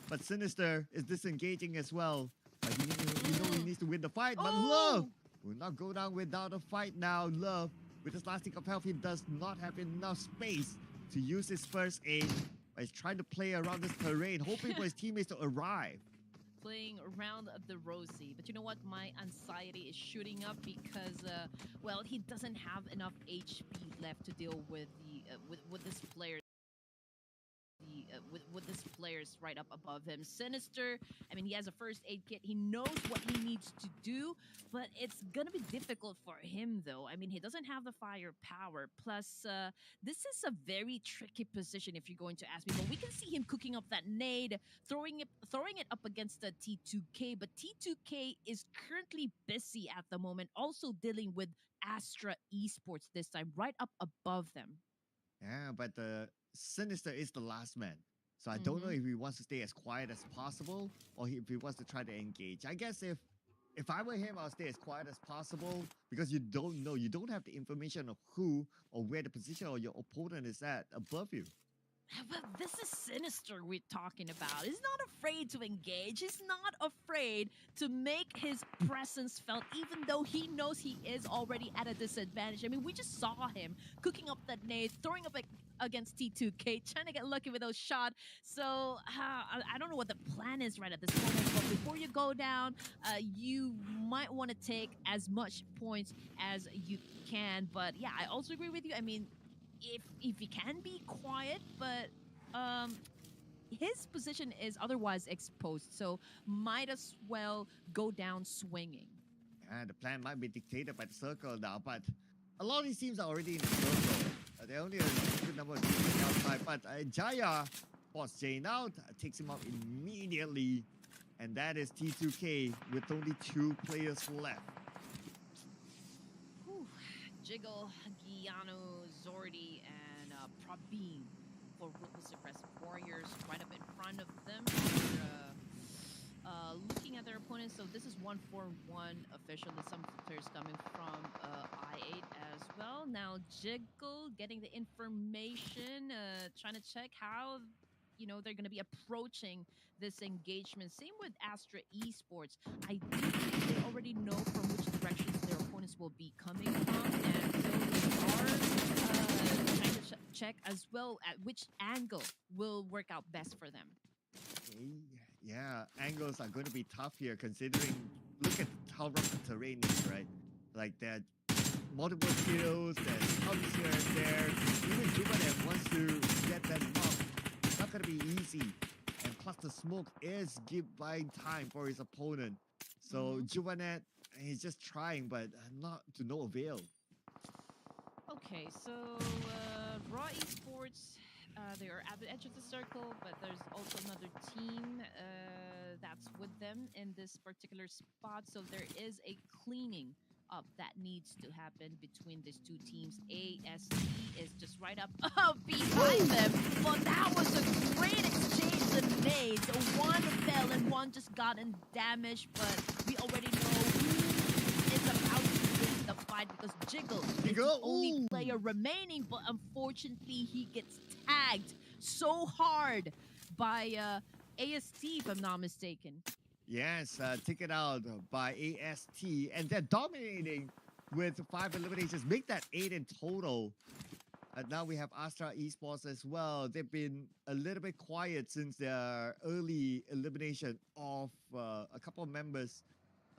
But Sinister is disengaging as well. But he needs to win the fight. But Love Oh! will not go down without a fight now. Love, with his last tick of health, he does not have enough space to use his first aid. But he's trying to play around this terrain, hoping for his teammates to arrive. Playing around the Rosie. But you know what? My anxiety is shooting up because, well, he doesn't have enough HP left to deal with with this player. With this players right up above him. Sinister, I mean, he has a first aid kit. He knows what he needs to do, but it's gonna be difficult for him though. I mean, he doesn't have the firepower. Plus, this is a very tricky position if you're going to ask me. But we can see him cooking up that nade, throwing it up against the T2K. But T2K is currently busy at the moment, also dealing with Astra Esports this time, right up above them. Yeah, but the Sinister is the last man. So I don't know if he wants to stay as quiet as possible or if he wants to try to engage. I guess if I were him, I'll stay as quiet as possible because you don't know. You don't have the information of who or where the position of your opponent is at above you. But this is Sinister we're talking about. He's not afraid to engage. He's not afraid to make his presence felt, even though he knows he is already at a disadvantage. I mean, we just saw him cooking up that nade, throwing up against T2K, trying to get lucky with those shots. So I don't know what the plan is right at this moment. But before you go down, you might want to take as much points as you can. But yeah, I also agree with you. I mean, if he can be quiet, but his position is otherwise exposed, so might as well go down swinging. Yeah, the plan might be dictated by the circle now, but a lot of these teams are already in the circle. There are only a good number of teams outside, but Jaya spots Jane out, takes him out immediately, and that is T2K with only 2 players left. Whew. Jiggle, Giano, Zordi, and Praveen for Ruthless Aggressive Warriors right up in front of them. Looking at their opponents, so this is 1-4-1 officially. Some players coming from I8 as well. Now Jiggle getting the information, trying to check how they're going to be approaching this engagement. Same with Astra Esports. I do think they already know from which directions their opponents will be coming from, and so they are trying to check as well at which angle will work out best for them. Yeah, angles are going to be tough here considering, look at how rough the terrain is, right? Like there are multiple kills, there's comes here and there. Even Jubanet wants to get that knock. It's not going to be easy. And plus the smoke is buying time for his opponent. So Jubanet, he's just trying, but not to no avail. Okay, so Raw Esports, they are at the edge of the circle, but there's also another team that's with them in this particular spot. So there is a cleaning up that needs to happen between these two teams. AST is just right up behind them. Well, that was a great exchange of nades. One fell and one just gotten damaged, but we already know who is about to win the fight because Jiggle is the only player remaining, but unfortunately he gets tagged so hard by AST, if I'm not mistaken. Yes, taken out by AST, and they're dominating with 5 eliminations, make that 8 in total. Now we have Astra Esports as well. They've been a little bit quiet since their early elimination of a couple of members.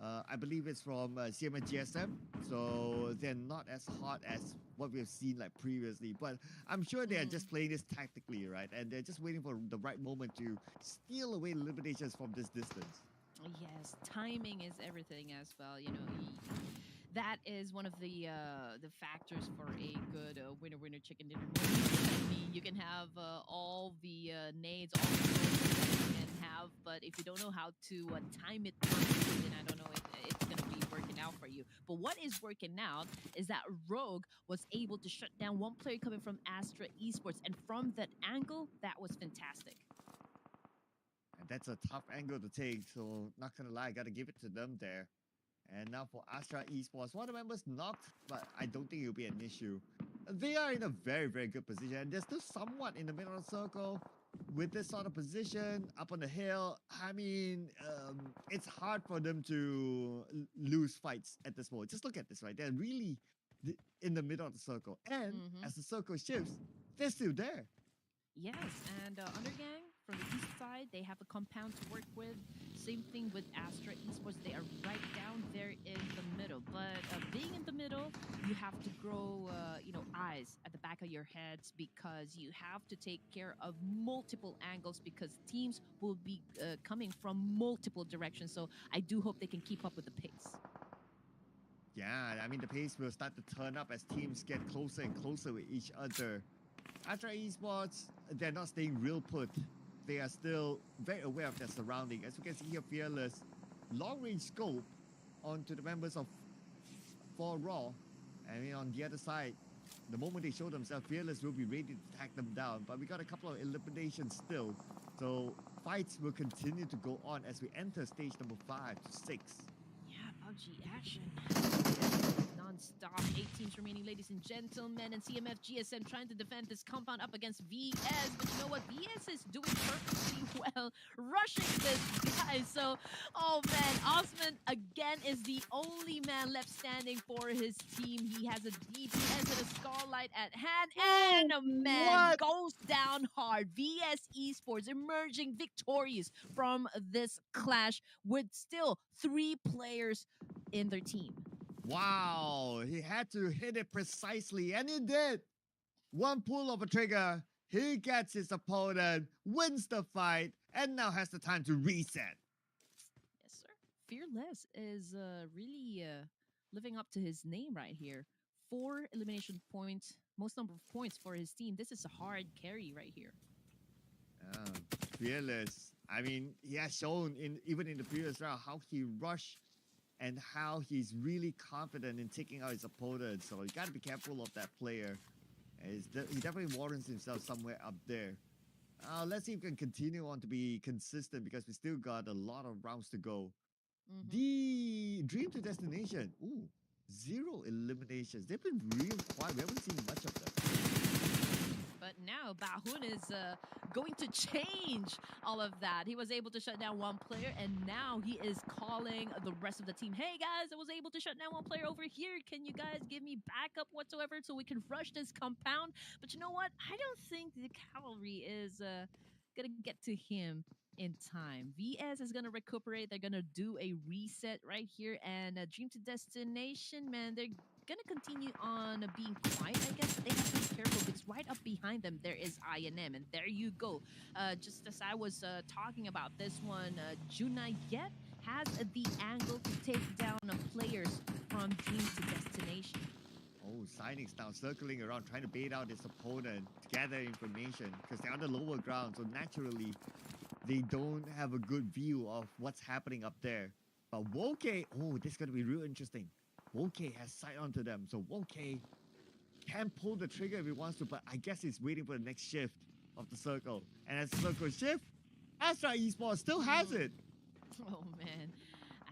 I believe it's from CM and GSM, so they're not as hot as what we've seen like previously. But I'm sure they're just playing this tactically, right? And they're just waiting for the right moment to steal away eliminations from this distance. Yes, timing is everything as well. That is one of the factors for a good winner chicken dinner. I mean, you can have all the nades, all the resources that you can have, but if you don't know how to time it perfectly, then I don't know if it's going to be working out for you. But what is working out is that Rogue was able to shut down one player coming from Astra Esports, and from that angle, that was fantastic. And that's a tough angle to take, so not gonna lie, gotta give it to them there. And now for Astra Esports, one of the members knocked, but I don't think it'll be an issue. They are in a very, very good position, and they're still somewhat in the middle of the circle. with this sort of position up on the hill, I mean, it's hard for them to lose fights at this moment. Just look at this, right? They're really in the middle of the circle. And Mm-hmm. as the circle shifts, they're still there. Yes, and Undergang from the east side, they have a compound to work with. Same thing with Astra Esports, they are right down there in the middle. But being in the middle, you have to grow, eyes at the back of your heads because you have to take care of multiple angles because teams will be coming from multiple directions. So I do hope they can keep up with the pace. Yeah, I mean, the pace will start to turn up as teams get closer and closer with each other. After esports, they're not staying real put. They are still very aware of their surrounding. As you can see here, Fearless, long range scope onto the members of 4 Raw. I mean, on the other side, the moment they show themselves, Fearless will be ready to track them down. But we got a couple of eliminations still. So fights will continue to go on as we enter stage number 5 to 6. Yeah, PUBG action. Non-stop. 8 teams remaining, ladies and gentlemen. And CMF GSM trying to defend this compound up against VS. But you know what? VS is doing perfectly well, rushing this guy. So, oh man, Osman again is the only man left standing for his team. He has a DPS and a Starlight at hand. And a man What? goes down hard. VS Esports emerging victorious from this clash with still 3 players in their team. Wow, he had to hit it precisely, and he did. One pull of a trigger, he gets his opponent, wins the fight, and now has the time to reset. Yes, sir. Fearless is really living up to his name right here. 4 elimination points, most number of points for his team. This is a hard carry right here. Uh, Fearless. I mean, he has shown even in the previous round how he rushed and how he's really confident in taking out his opponent. So you got to be careful of that player. He definitely warrants himself somewhere up there. Let's see if we can continue on to be consistent because we still got a lot of rounds to go. Mhm. The Dream to Destination. Ooh, 0 eliminations. They've been real quiet. We haven't seen much of them. But now Bahun is going to change all of that. He was able to shut down one player, and now he is calling the rest of the team. Hey guys, I was able to shut down one player over here. Can you guys give me backup whatsoever so we can rush this compound? But you know what? I don't think the cavalry is gonna get to him in time. VS is gonna recuperate. They're gonna do a reset right here, and Dream to Destination, man, they're gonna continue on being quiet, I guess. They have to be careful because right up behind them there is INM, and there you go. Just as I was talking about this one, Junayet has the angle to take down players from Dream to Destination. Oh, Signings now circling around, trying to bait out his opponent to gather information because they're on the lower ground. So naturally, they don't have a good view of what's happening up there. But Woke, oh, this is going to be real interesting. Woke has sight onto them. So Woke can pull the trigger if he wants to, but I guess he's waiting for the next shift of the circle. And as the circle shift, Astra Esports still has it. Oh man,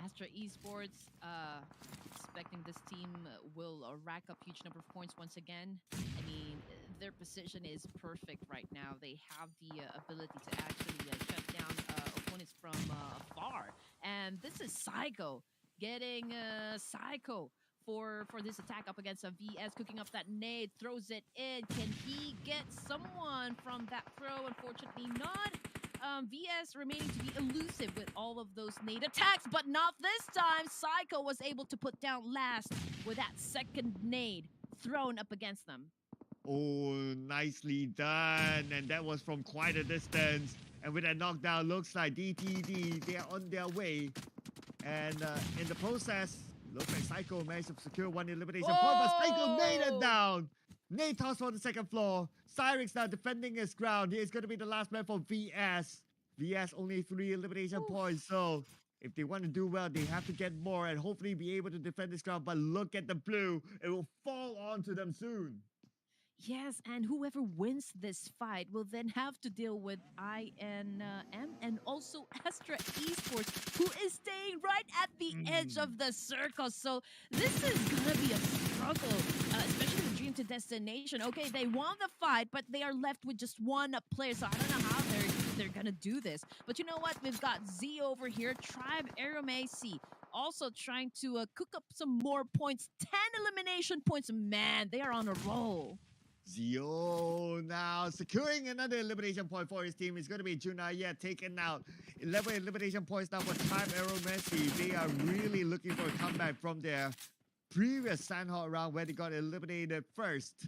Astra Esports expecting this team will rack up huge number of points once again. I mean, their position is perfect right now. They have the ability to actually shut down opponents from afar. And this is Psycho getting Psycho for this attack up against a VS, cooking up that nade, throws it in. Can he get someone from that throw? Unfortunately not. VS remaining to be elusive with all of those nade attacks, but not this time. Psycho was able to put down last with that second nade thrown up against them. Oh, nicely done. And that was from quite a distance. And with that knockdown, looks like DTD, they are on their way. And in the process, looks like Psycho managed to secure 1 elimination point, but Psycho made it down. Nate toss on the second floor. Cyrix now defending his ground. He is going to be the last man for VS. VS only 3 elimination points, so if they want to do well, they have to get more and hopefully be able to defend this ground. But look at the blue. It will fall onto them soon. Yes, and whoever wins this fight will then have to deal with INM and also Astra Esports, who is staying right at the edge of the circle. So this is gonna be a struggle, especially with Dream to Destination. Okay, they won the fight, but they are left with just one player, so I don't know how they're gonna do this. But you know what? We've got Z over here, Tribe Aeromacy, also trying to cook up some more points. 10 elimination points. Man, they are on a roll. Zio now securing another elimination point for his team. It's going to be Junaya taken out. 11 elimination points now for Time Arrow Messi. They are really looking for a comeback from their previous Sandhawk round where they got eliminated first.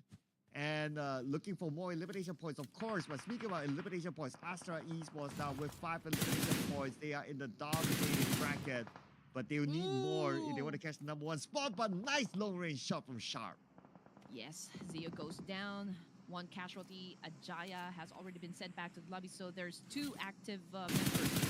And looking for more elimination points, of course. But speaking about elimination points, Astra Esports now with 5 elimination points. They are in the dominating bracket. But they'll need more if they want to catch the number 1 spot. But nice long range shot from Sharp. Yes, Zio goes down. One casualty. Ajaya has already been sent back to the lobby. So there's 2 active members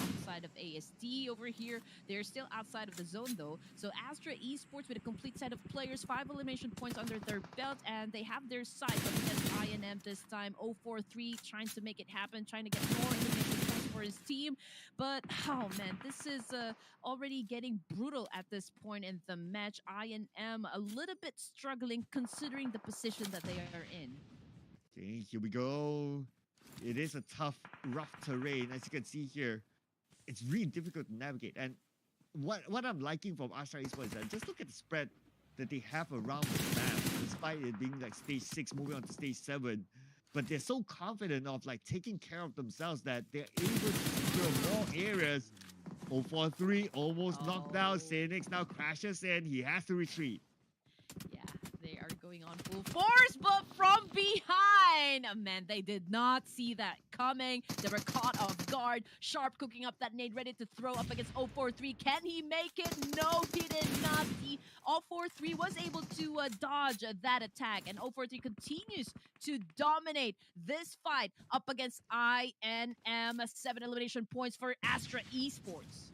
outside of ASD over here. They're still outside of the zone though. So Astra Esports with a complete set of players, 5 elimination points under their belt, and they have their sight up against INM this time. 0-4-3 trying to make it happen, trying to get more elimination points for his team. But oh man, this is already getting brutal at this point in the match. INM a little bit struggling considering the position that they are in. Okay, here we go. It is a tough, rough terrain, as you can see here. It's really difficult to navigate. And what I'm liking from Astra Esports is that just look at the spread that they have around the map, despite it being like stage 6 moving on to stage 7. But they're so confident of like taking care of themselves that they're able to secure more areas. 0-4-3 almost knocked down. Xenix now crashes in. He has to retreat. Yeah, they are going on full force, but from behind. Man, they did not see that coming. They were caught off guard. Sharp cooking up that nade, ready to throw up against 0-4-3. Can he make it? No, he did not. The 0-4-3 was able to dodge that attack, and 0-4-3 continues to dominate this fight up against INM. 7 elimination points for Astra Esports.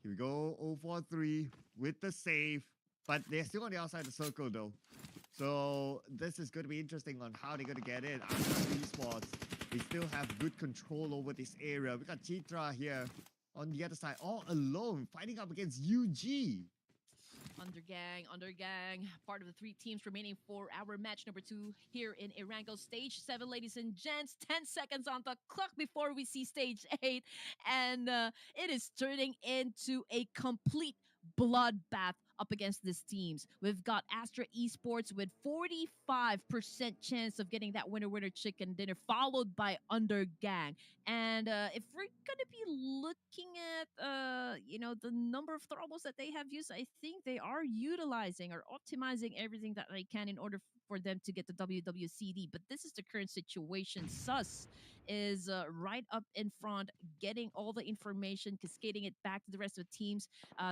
Here we go, 0-4-3 with the save. But they're still on the outside of the circle though. So this is going to be interesting on how they're going to get in. Astra Esports, they still have good control over this area. We got Chitra here on the other side, all alone, fighting up against UG. Undergang, part of the 3 teams remaining for our match number 2 here in Erango Stage 7, ladies and gents. 10 seconds on the clock before we see stage 8, and it is turning into a complete bloodbath up against these teams. We've got Astra Esports with 45% chance of getting that winner chicken dinner, followed by Undergang. And if we're gonna be looking at the number of throbbles that they have used, I think they are utilizing or optimizing everything that they can in order for them to get the WWCD. But this is the current situation. Sus is right up in front, getting all the information, cascading it back to the rest of the teams.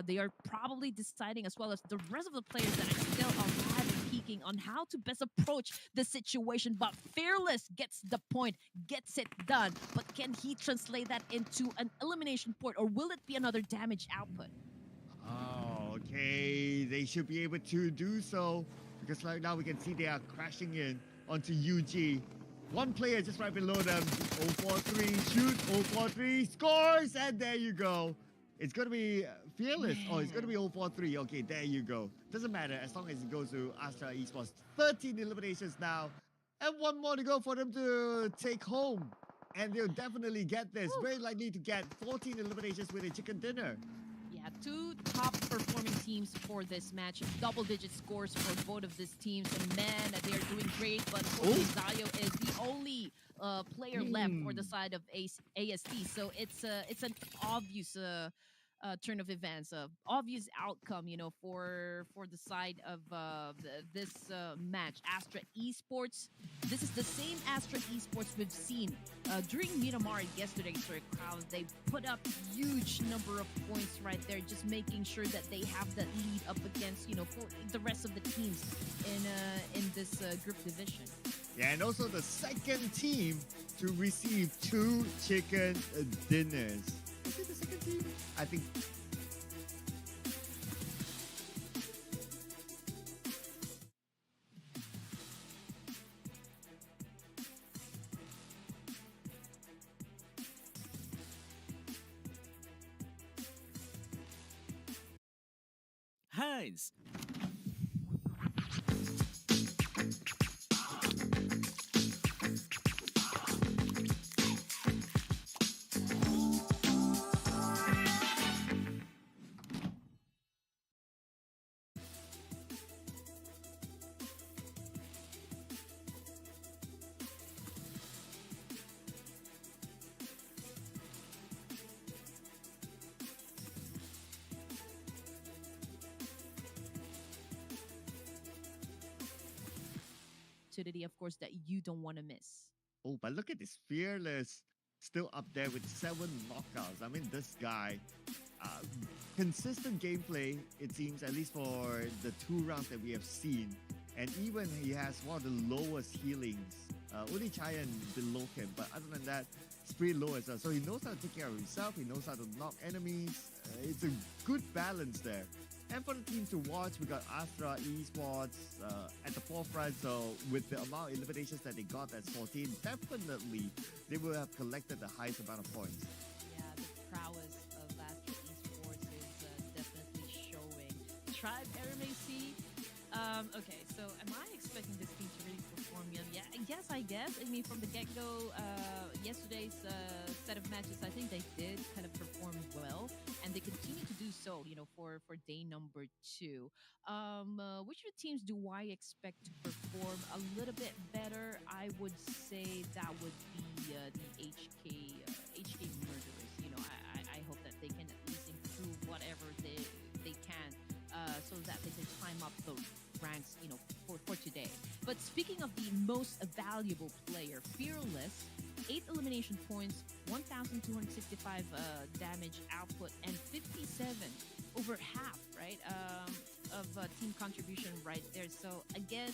They are probably deciding, as well as the rest of the players that are still alive and peaking, on how to best approach the situation. But Fearless gets the point, gets it done. But can he translate that into an elimination point, or will it be another damage output? Oh, okay. They should be able to do so, because right now we can see they are crashing in onto UG. One player just right below them. 0-4-3, shoot, 0-4-3, scores, and there you go. It's going to be Fearless. Man. Oh, it's going to be 0-4-3. Okay, there you go. Doesn't matter as long as it goes to Astra Esports. 13 eliminations now, and 1 more to go for them to take home. And they'll definitely get this. Very likely to get 14 eliminations with a chicken dinner. Yeah, 2 top performing teams for this match. Double-digit scores for both of these teams. And man, they are doing great. But unfortunately, Zayo is the only player left for the side of ASD. So it's an obvious turn of events, obvious outcome, for the side of this match. Astra Esports. This is the same Astra Esports we've seen during Nobar yesterday. Crowd, they put up huge number of points right there, just making sure that they have that lead up against for the rest of the teams in this group division. Yeah, and also the second team to receive 2 chicken dinners. Is it the second team? I think. Heinz. opportunity, of course, that you don't want to miss. Oh, but look at this Fearless still up there with 7 knockouts. I mean, this guy, uh, consistent gameplay, it seems, at least for the 2 rounds that we have seen. And even he has one of the lowest healings. Only Chayan below him, but other than that, it's pretty low as well. So he knows how to take care of himself, he knows how to knock enemies. It's a good balance there. And for the team to watch, we got Astra Esports at the forefront. So with the amount of eliminations that they got as 14, definitely they will have collected the highest amount of points. Yeah, the prowess of Astra Esports is definitely showing. Tribe RMAC. Okay, so am I expecting this team to really perform? Yeah, yes, I guess. I mean, from the get-go, yesterday's set of matches, I think they did kind of perform well, and they continue to do so. For day number 2. Which of the teams do I expect to perform a little bit better? I would say that would be the HK Murderers. I hope that they can at least improve whatever they can, so that they can climb up the ranks, for today. But speaking of the most valuable player, Fearless, 8 elimination points, 1,265 damage output, and 57 over half, right, of team contribution right there. So again,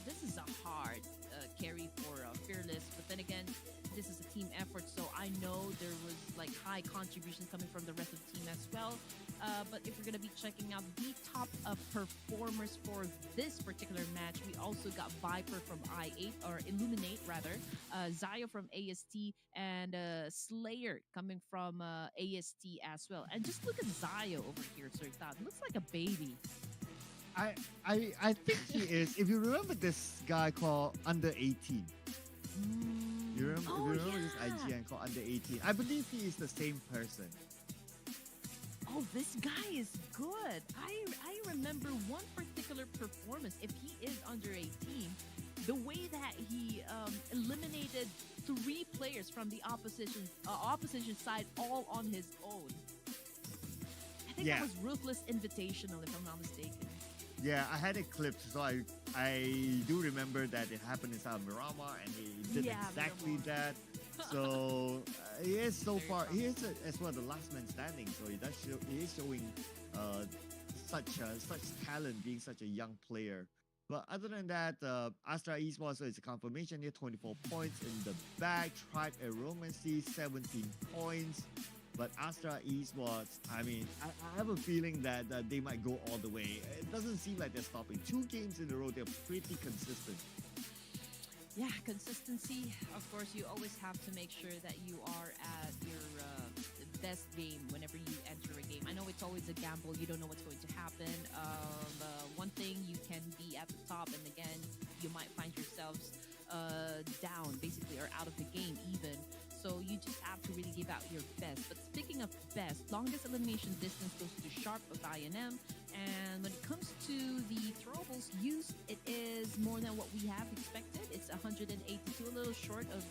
this is a hard carry for Fearless, but then again, this is a team effort, so I know there was like high contribution coming from the rest of the team as well. But if we're gonna be checking out the top performers for this particular match, we also got Viper from I8 or Illuminate rather, Zio from AST, and Slayer coming from AST as well. And just look at Zio over here, Sir Todd. Looks like a baby. I, I think he is. If you remember this guy called Under 18. You remember, Oh, if you remember this yeah. IGN called Under 18? I believe he is the same person. Oh, this guy is good. I remember one particular performance. If he is under 18, the way that he eliminated 3 players from the opposition side all on his own. I think Yeah. that was Ruthless Invitational, if I'm not mistaken. Yeah, I had it clipped, so I do remember that it happened inside of Miramar, and he did Yeah, exactly Miramar. that. So he is so Very far. He is promising. as well the last man standing. So he does show. He is showing uh, such talent, being such a young player. But other than that, Astra Esports, so it's a confirmation here. 24 points in the bag. Tribe Aromacy, 17 points. But Astra Esports, I mean, I have a feeling that they might go all the way. It doesn't seem like they're stopping. 2 games in a row, they're pretty consistent. Yeah, consistency. Of course, you always have to make sure that you are at your best game whenever you enter a game. I know it's always a gamble. You don't know what's going to happen. One thing, you can be at the top, and again, you might find yourselves down, basically, or out of the game even. So you just have to really give out your best. But speaking of best, longest elimination distance goes to Sharp of INM. And when it comes to the throwables used, it is more than what we have expected. It's 182, a little short of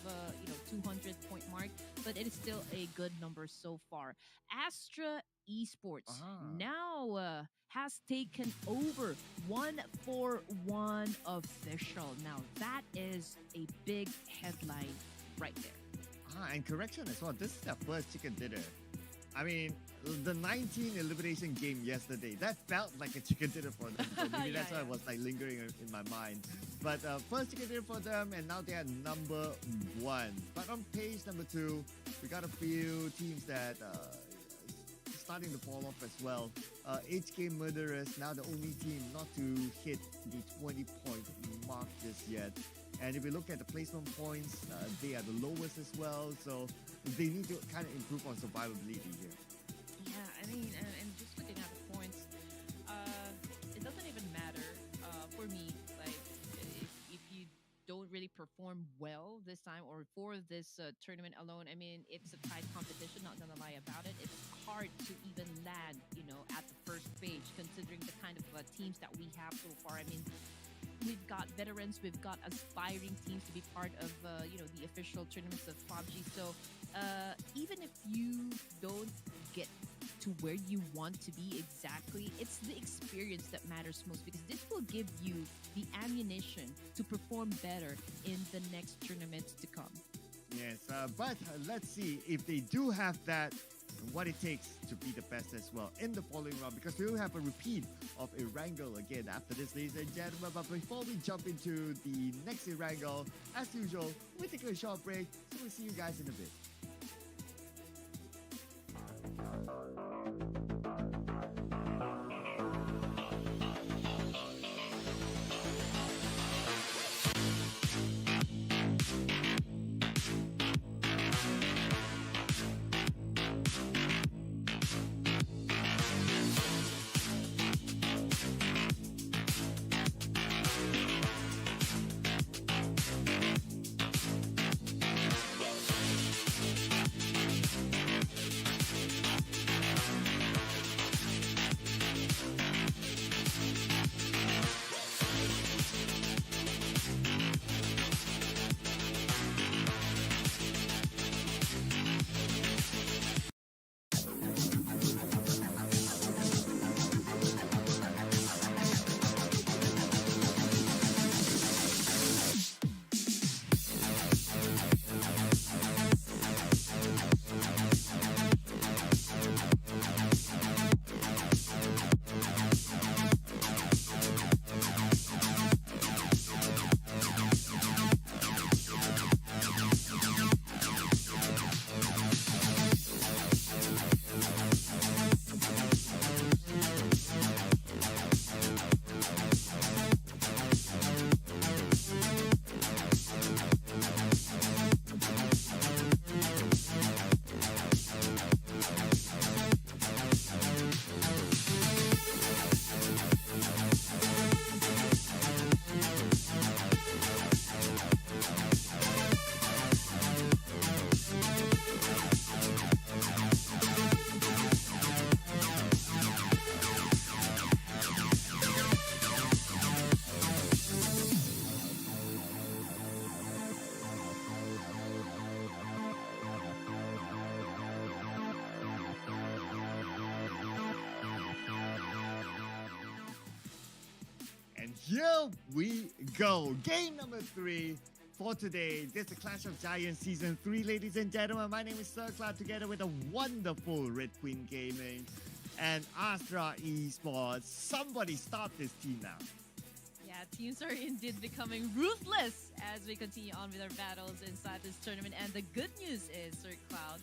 200 point mark, but it is still a good number so far. Astra Esports Ah. now has taken over 141 official. Now that is a big headline right there. And correction as well. This is their first chicken dinner. I mean, the 19 elimination game yesterday, that felt like a chicken dinner for them. So maybe that's why it was like lingering in my mind. But first chicken dinner for them, and now they are number 1. But on page number 2, we got a few teams that starting to fall off as well. HK Murderers, now the only team not to hit the 20-point mark just yet. And if we look at the placement points, they are the lowest as well. So they need to kind of improve on survivability here. Yeah, I mean, and just looking at the points, it doesn't even matter for me. Like, if you don't really perform well this time or for this tournament alone, I mean, it's a tight competition. Not gonna lie about it. It's hard to even land, at the first page, considering the kind of teams that we have so far. I mean, we've got veterans, we've got aspiring teams to be part of, the official tournaments of PUBG. So even if you don't get to where you want to be exactly, it's the experience that matters most because this will give you the ammunition to perform better in the next tournaments to come. Yes, but let's see if they do have that, what it takes to be the best as well in the following round, because we will have a repeat of Erangel again after this, ladies and gentlemen. But before we jump into the next Erangel, as usual, we take a short break, so we'll see you guys in a bit. Here we go. Game number 3 for today. This is the Clash of Giants Season 3, ladies and gentlemen. My name is Sir Cloud, together with a wonderful Red Queen Gaming and Astra Esports. Somebody stop this team now. Yeah, teams are indeed becoming ruthless as we continue on with our battles inside this tournament. And the good news is, Sir Cloud,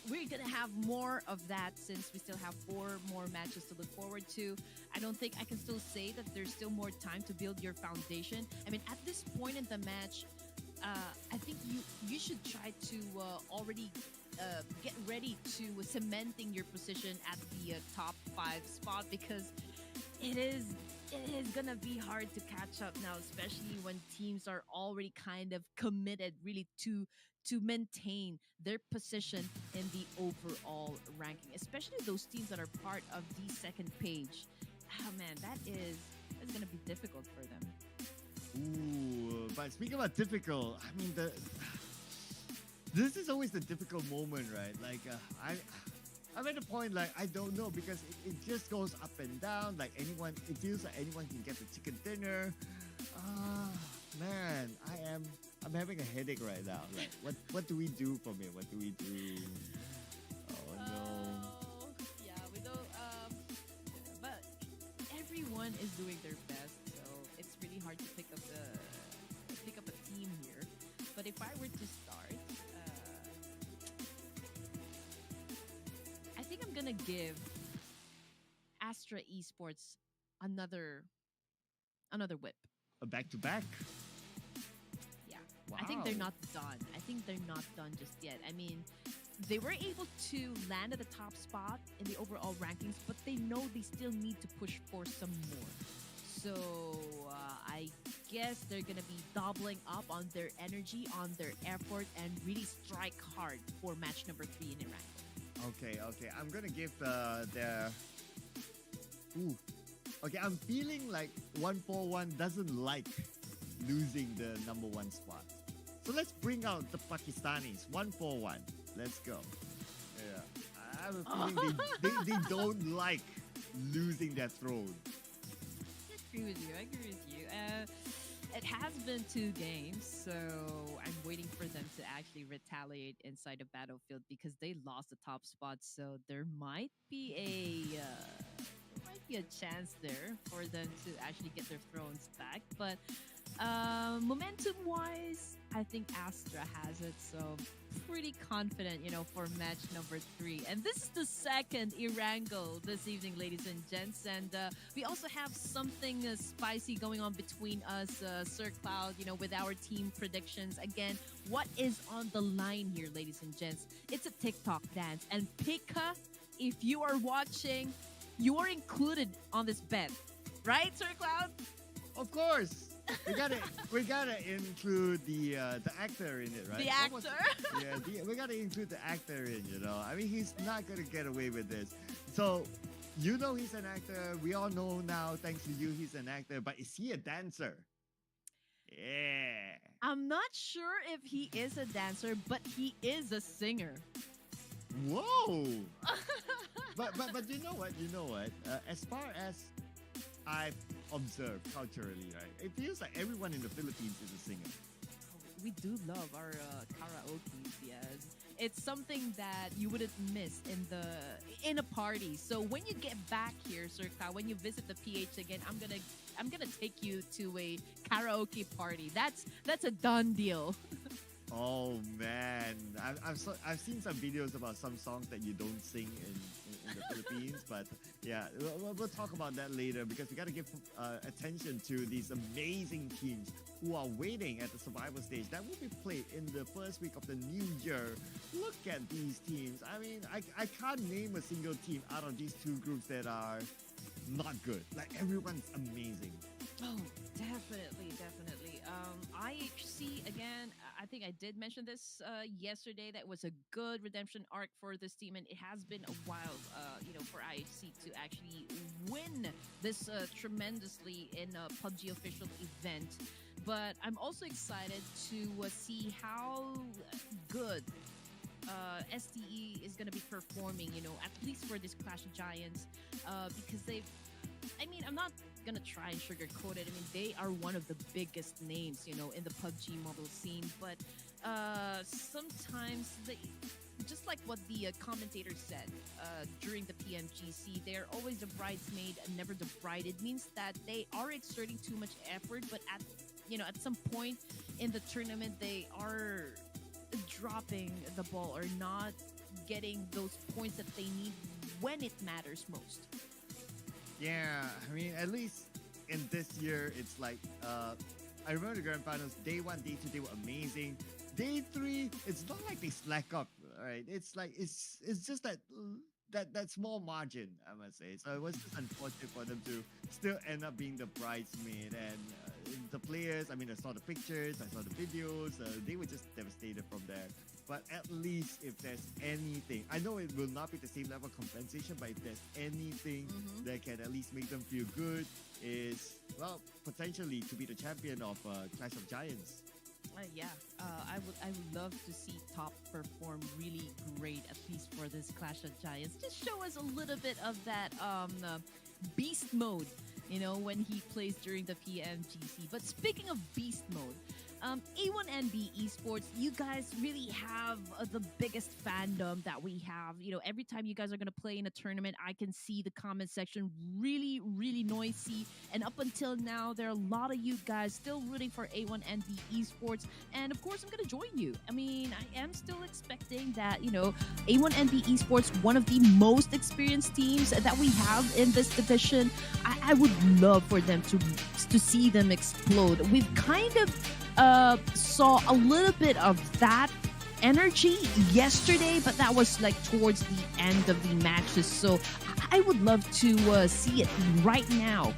we're going to have more of that since we still have 4 more matches to look forward to. I don't think I can still say that there's still more time to build your foundation. I mean, at this point in the match, I think you should try to already get ready to cementing your position at the top 5 spot, because it is gonna be hard to catch up now, especially when teams are already kind of committed really to maintain their position in the overall ranking, especially those teams that are part of the second page. Oh man, that's gonna be difficult for them. Ooh, but speaking about difficult, I mean this is always the difficult moment, right? Like I'm at a point like I don't know, because it just goes up and down. Like it feels like anyone can get the chicken dinner. Man, I'm having a headache right now. Like what do we do from here? What do we do? Oh no. Yeah, we don't. But everyone is doing their best, so it's really hard to pick up a team here. But if I were to start, I think I'm gonna give Astra Esports another whip. A back-to-back? Yeah. Wow. I think they're not done. I think they're not done just yet. I mean, they were able to land at the top spot in the overall rankings, but they know they still need to push for some more. So I guess they're going to be doubling up on their energy, on their effort, and really strike hard for match number 3 in Iran. Okay. I'm going to give their... Ooh. Okay, I'm feeling like 141 doesn't like losing the number 1 spot. So let's bring out the Pakistanis. 141. Let's go. Yeah. I have a feeling they don't like losing their throne. I agree with you. I agree with you. It has been 2 games, so I'm waiting for them to actually retaliate inside the battlefield because they lost the top spot. So there might be a chance there for them to actually get their thrones back. But momentum wise, I think Astra has it. So pretty confident, for match number 3. And this is the second Irangle this evening, ladies and gents. And we also have something spicy going on between us, Sir Cloud, with our team predictions. Again, what is on the line here, ladies and gents? It's a TikTok dance. And Pika, if you are watching, you are included on this bet. Right, Sir Cloud? Of course. We gotta include the actor in it, right? The actor? We gotta include the actor in. I mean, he's not gonna get away with this. So, he's an actor. We all know now, thanks to you, he's an actor. But is he a dancer? Yeah. I'm not sure if he is a dancer, but he is a singer. Whoa. but you know what? As far as I've observed culturally, right? It feels like everyone in the Philippines is a singer. We do love our karaoke, yes. It's something that you wouldn't miss in a party. So when you get back here, Sir Ka, when you visit the PH again, I'm gonna take you to a karaoke party. That's a done deal. Oh man, I've seen some videos about some songs that you don't sing in the Philippines, but yeah, we'll talk about that later because we got to give attention to these amazing teams who are waiting at the survival stage that will be played in the first week of the new year. Look at these teams. I mean, I can't name a single team out of these 2 groups that are not good. Like everyone's amazing. Oh, definitely. IHC, again, I think I did mention this yesterday. That was a good redemption arc for this team, and it has been a while, for IHC to actually win this tremendously in a PUBG official event. But I'm also excited to see how good STE is going to be performing, at least for this Clash of Giants, because I'm not gonna try and sugarcoat it. I mean, they are one of the biggest names, in the PUBG mobile scene. But sometimes just like what the commentator said during the PMGC, they're always the bridesmaid and never the bride. It means that they are exerting too much effort, but at some point in the tournament, they are dropping the ball or not getting those points that they need when it matters most. Yeah, I mean, at least in this year, it's like, I remember the grand finals, day 1, day 2, they were amazing. Day 3, it's not like they slack up, right? It's like, it's just that small margin, I must say. So it was just unfortunate for them to still end up being the bridesmaid. And the players, I mean, I saw the pictures, I saw the videos, they were just devastated from there. But at least if there's anything, I know it will not be the same level of compensation, but if there's anything that can at least make them feel good, is, well, potentially to be the champion of Clash of Giants. I would love to see Top perform really great, at least for this Clash of Giants. Just show us a little bit of that beast mode, when he plays during the PMGC. But speaking of beast mode, A1NB Esports, you guys really have the biggest fandom that we have. Every time you guys are going to play in a tournament, I can see the comment section really, really noisy. And up until now, there are a lot of you guys still rooting for A1NB Esports. And of course, I'm going to join you. I mean, I am still expecting that, A1NB Esports, one of the most experienced teams that we have in this division, I would love for them to see them explode. We've kind of saw a little bit of that energy yesterday, but that was like towards the end of the matches. So I would love to see it right now,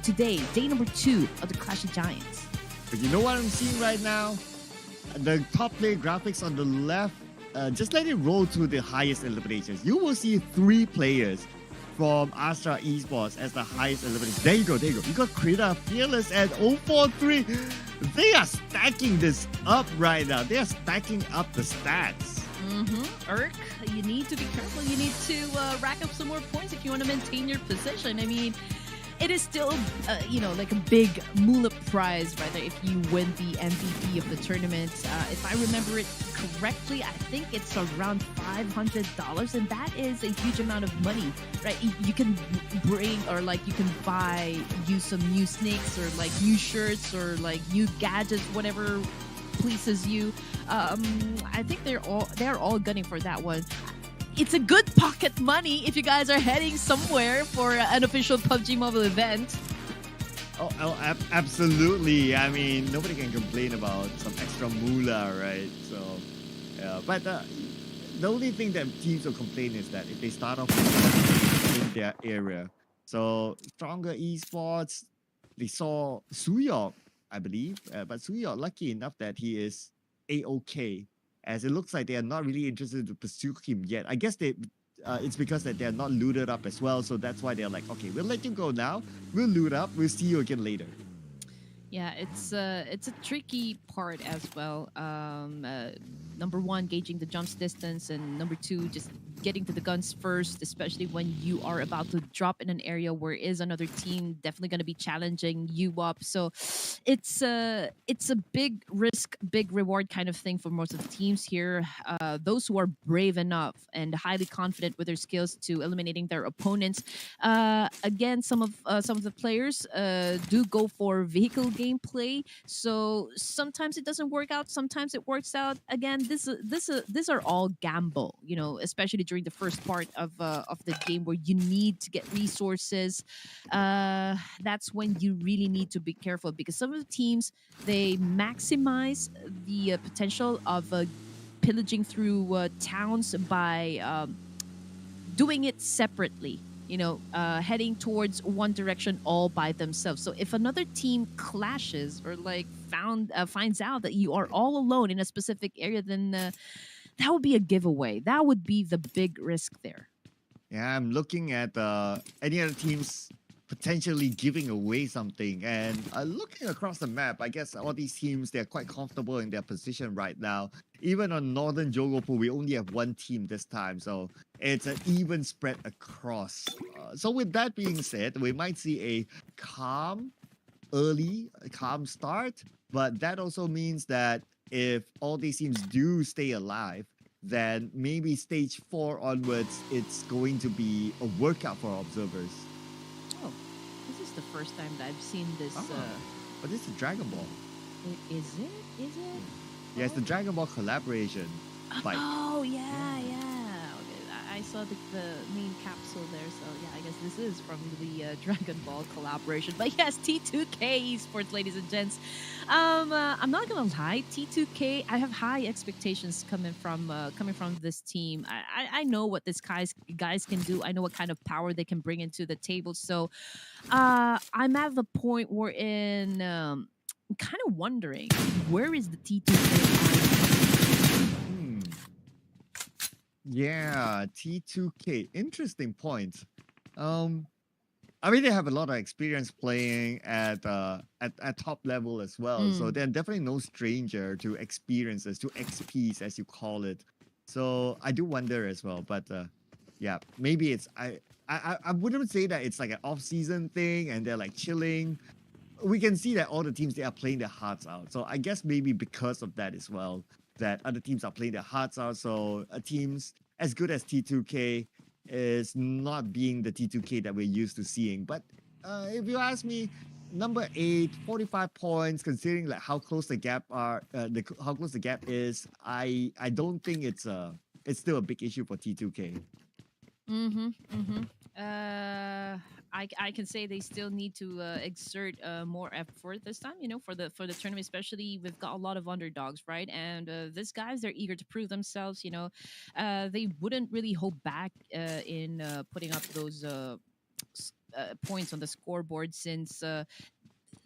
today, day number 2 of the Clash of Giants. But you know what I'm seeing right now? The top player graphics on the left, just let it roll to the highest eliminations. You will see 3 players from Astra Esports as the highest elimination. There you go. You got Krita, Fearless, and 043. They are stacking this up right now. They are stacking up the stats. Urk, you need to be careful. You need to rack up some more points if you want to maintain your position. I mean, it is still, like a big moolah prize, rather, if you win the MVP of the tournament. If I remember it correctly, I think it's around $500, and that is a huge amount of money, right? You can bring, or like you can buy you some new snakes, or like new shirts, or like new gadgets, whatever pleases you. I think they're all gunning for that one. It's a good pocket money if you guys are heading somewhere for an official PUBG Mobile event. Absolutely. I mean, nobody can complain about some extra moolah, right? So, yeah. But the only thing that teams will complain is that if they start off in their area. So, stronger esports, they saw Suyok, I believe. But Suyok, lucky enough that he is A-OK, as it looks like they are not really interested to pursue him yet. I guess it's because that they're not looted up as well, so that's why they're like, okay, we'll let you go now. We'll loot up. We'll see you again later. Yeah, it's a tricky part as well. Number one, gauging the jumps distance, and number two, just getting to the guns first, especially when you are about to drop in an area where is another team definitely going to be challenging you up. So it's a big risk, big reward kind of thing for most of the teams here. Those who are brave enough and highly confident with their skills to eliminating their opponents. Again, some of the players do go for vehicle gameplay, so sometimes it doesn't work out, sometimes it works out. Again, these are all gamble, especially during the first part of the game where you need to get resources. That's when you really need to be careful, because some of the teams, they maximize the potential of pillaging through towns by doing it separately, heading towards one direction all by themselves. So if another team clashes, or like finds out that you are all alone in a specific area, then that would be a giveaway. That would be the big risk there. Yeah, I'm looking at any other teams potentially giving away something. And looking across the map, I guess all these teams, they're quite comfortable in their position right now. Even on Northern Jogopu, we only have one team this time. So it's an even spread across. So with that being said, we might see a calm start. But that also means that if all these teams do stay alive, then maybe stage 4 onwards, it's going to be a workout for observers. Oh, this is the first time that I've seen this. But this is Dragon Ball. Is it? Is it? Yeah, it's the Dragon Ball collaboration fight. Oh, yeah. Okay, I saw the main capsule there, so yeah, I guess this is from the Dragon Ball collaboration. But yes, T2K Esports, ladies and gents. I'm not gonna lie, T2K, I have high expectations coming from this team. I know what this guys can do. I know what kind of power they can bring into the table. So I'm at the point where I'm kind of wondering, where is the T2K? Yeah, T2K. Interesting point. I mean, they have a lot of experience playing at top level as well. So they're definitely no stranger to experiences, to XPs as you call it. So I do wonder as well. But yeah, maybe it's I wouldn't say that it's like an off-season thing and they're like chilling. We can see that all the teams, they are playing their hearts out. So I guess maybe because of that as well, that other teams are playing their hearts out. So teams as good as T2K is not being the T2K that we're used to seeing. But if you ask me, number 8, 45 points, considering like how close the gap how close the gap is, I don't think it's still a big issue for T2K. I can say they still need to exert more effort this time, for the tournament. Especially, we've got a lot of underdogs, right? And these guys, they're eager to prove themselves. They wouldn't really hold back in putting up those points on the scoreboard, since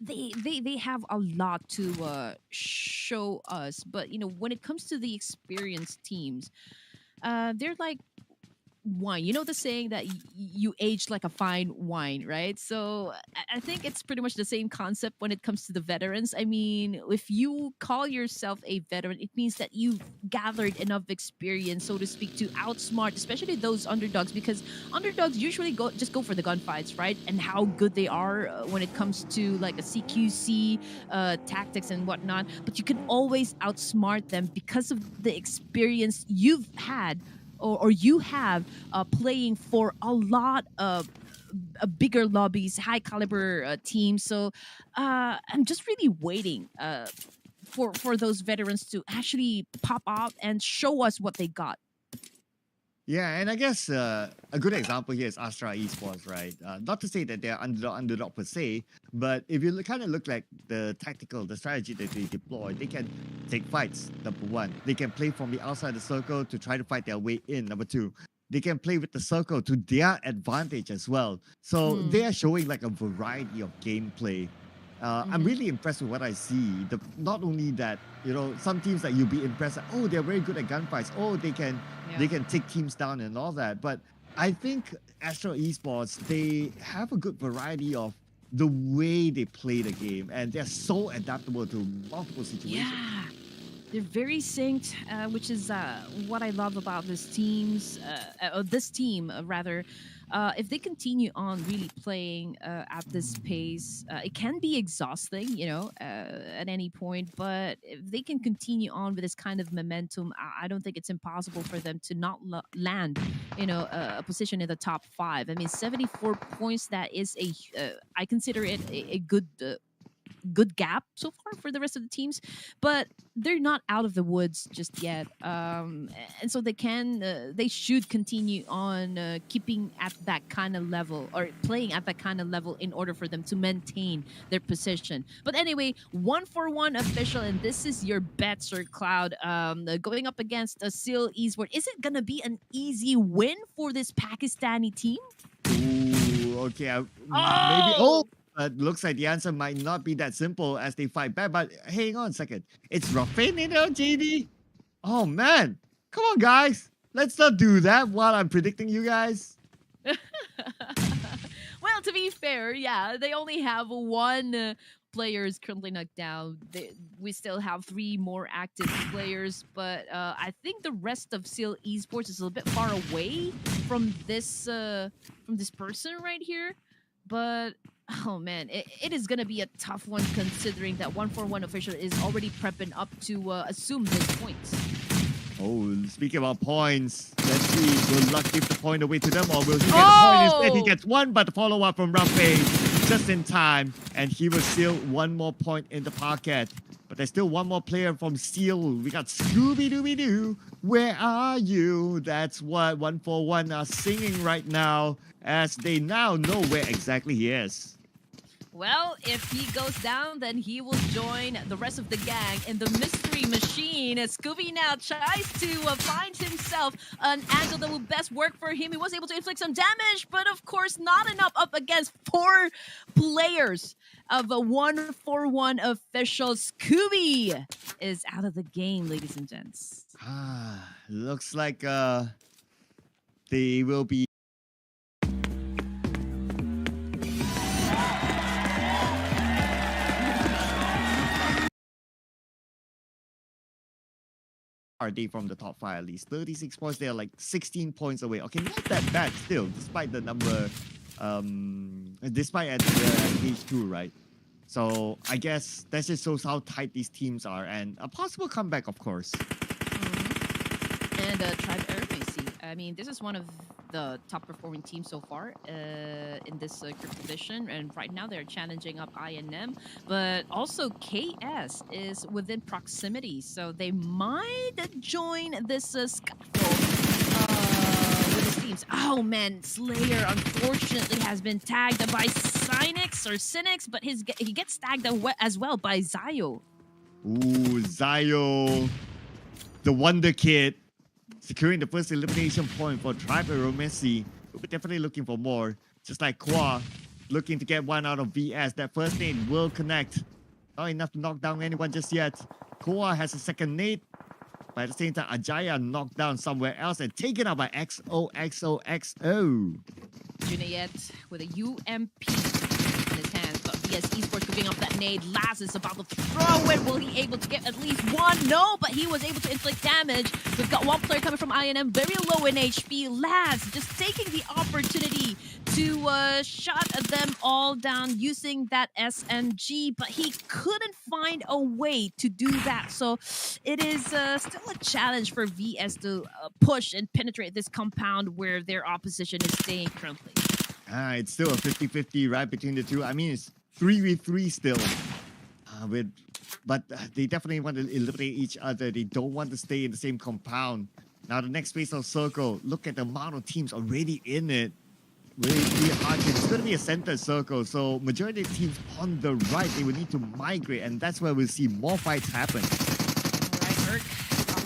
they have a lot to show us. But when it comes to the experienced teams, they're like wine. You know the saying that you age like a fine wine, right? So I think it's pretty much the same concept when it comes to the veterans. I mean, if you call yourself a veteran, it means that you've gathered enough experience, so to speak, to outsmart, especially those underdogs, because underdogs usually go for the gunfights, right? And how good they are when it comes to like a CQC tactics and whatnot. But you can always outsmart them because of the experience you've had or you have playing for a lot of bigger lobbies, high caliber teams. So I'm just really waiting for those veterans to actually pop out and show us what they got. Yeah, and I guess a good example here is Astra Esports, right? Not to say that they're underdog per se, but if you kind of look like the tactical, the strategy that they deploy, they can take fights, number one. They can play from the outside the circle to try to fight their way in, number two. They can play with the circle to their advantage as well. So they are showing like a variety of gameplay. I'm really impressed with what I see. Not only that, some teams that you'll be impressed at, oh, they're very good at gunfights. Oh, they can take teams down and all that. But I think Astro Esports, they have a good variety of the way they play the game, and they're so adaptable to multiple situations. Yeah. They're very synced, which is what I love about this team, rather. If they continue on really playing at this pace, it can be exhausting, at any point. But if they can continue on with this kind of momentum, I don't think it's impossible for them to not land, a position in the top 5. I mean, 74 points. That is I consider it a good gap so far for the rest of the teams, but they're not out of the woods just yet. And so they should continue on keeping at that kind of level or playing at that kind of level in order for them to maintain their position. But anyway, 1-for-1 official, and this is your bet, Sir Cloud, going up against a Seal Esport. Is it gonna be an easy win for this Pakistani team? Ooh, okay. Maybe. Oh, but looks like the answer might not be that simple as they fight back. But hang on a second. It's Ruffin, JD? Oh, man. Come on, guys. Let's not do that while I'm predicting you guys. Well, to be fair, yeah, they only have one player is currently knocked down. We still have 3 more active players, but I think the rest of Seal Esports is a little bit far away from this person right here. But oh man, it is gonna be a tough one considering that 1-for-1 official is already prepping up to assume those points. Oh, speaking about points, let's see. Will Luck give the point away to them, or will he get a point instead? He gets 1, but the follow-up from Rafe just in time, and he will steal 1 more point in the pocket. But there's still 1 more player from Seal. We got Scooby-Dooby-Doo. Where are you? That's what 1-for-1 are singing right now, as they now know where exactly he is. Well, if he goes down, then he will join the rest of the gang in the mystery machine. Scooby now tries to find himself an angle that will best work for him. He was able to inflict some damage, but of course not enough up against 4 players of a 1-for-1 official. Scooby is out of the game, ladies and gents. Looks like they will be are they from the top 5 at least. 36 points, they're like 16 points away. Okay, not that bad still, despite the number, despite at the H2, right? So I guess that just shows how tight these teams are, and a possible comeback, of course. And Tribe Aerospace. I mean, this is one of the top performing teams so far in this group division, and right now they're challenging up INM, but also KS is within proximity, so they might join this scuffle with the teams. Oh man, Slayer unfortunately has been tagged by Cynix, but he gets tagged as well by Zayo. Ooh, Zayo, the Wonder Kid, securing the first elimination point for Tribe Aerospace. We'll be definitely looking for more. Just like Kwa, looking to get 1 out of VS. That first nade will connect. Not enough to knock down anyone just yet. Kwa has a second nade. But at the same time, Ajaya knocked down somewhere else and taken out by XOXOXO. Junaid with a UMP in his hands, but VS Esports cooking up that nade. Laz is about to throw it. Will he able to get at least one? No, but he was able to inflict damage. We've got one player coming from INM, very low in HP. Laz just taking the opportunity to shut them all down using that SMG, but he couldn't find a way to do that. So it is still a challenge for VS to push and penetrate this compound where their opposition is staying currently. It's still a 50-50 right between the two. I mean, it's 3v3 still. But they definitely want to eliminate each other. They don't want to stay in the same compound. Now the next phase of circle, look at the amount of teams already in it. Really hard. It's going to be a center circle, so majority of teams on the right, they will need to migrate, and that's where we'll see more fights happen. All right, Urk,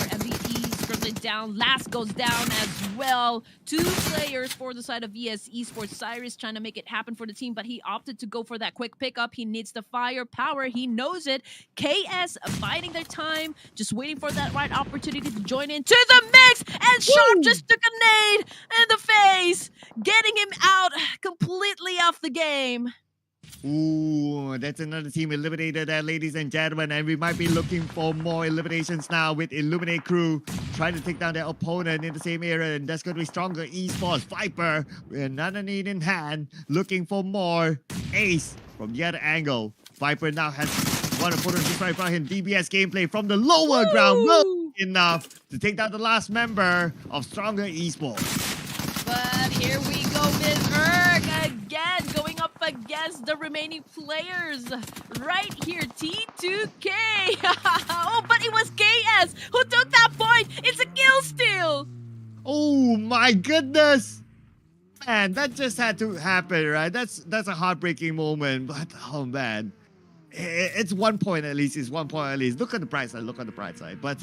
our MVP scribbling down. Last goes down as well. Two players for the side of VS Esports. Cyrus trying to make it happen for the team, but he opted to go for that quick pickup. He needs the firepower. He knows it. KS biding their time, just waiting for that right opportunity to join into the mix. And Sharp just took a nade in the face, getting him out completely off the game. Ooh, that's another team eliminated there, ladies and gentlemen. And we might be looking for more eliminations now with Illuminate Crew trying to take down their opponent in the same area. And that's going to be Stronger Esports. Viper with another need in hand, looking for more. Ace from the other angle. Viper now has one opponent just right in front of him. DBS gameplay from the lower ground. Well enough to take down the last member of Stronger Esports. But here we go, Ms. Urk again going up against the remaining players. Right here, T2K. Oh, but it was KS who took that point. It's a kill steal. Oh my goodness. Man, that just had to happen, right? That's a heartbreaking moment, but oh man. It's 1 point at least. It's 1 point at least. Look at the bright side. Look on the bright side. But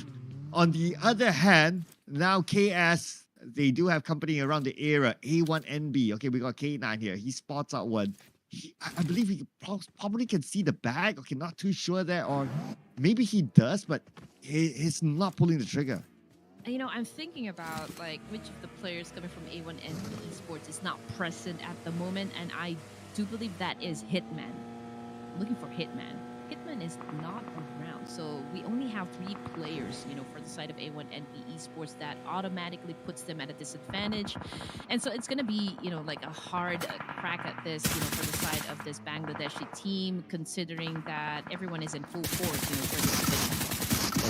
on the other hand, now KS, they do have company around the area. A1NB. Okay, we got K9 here. He spots out one. I believe he probably can see the bag. Okay, not too sure there. Or maybe he does, but he's not pulling the trigger. You know, I'm thinking about like which of the players coming from A1 and Esports is not present at the moment, and I do believe that is Hitman. I'm looking for Hitman. Hitman is not around, so we only have 3 players, you know, for the side of A1 and Esports. That automatically puts them at a disadvantage, and so it's gonna be, you know, like a hard crack at this, you know, for the side of this Bangladeshi team, considering that everyone is in full force, you know, for this division.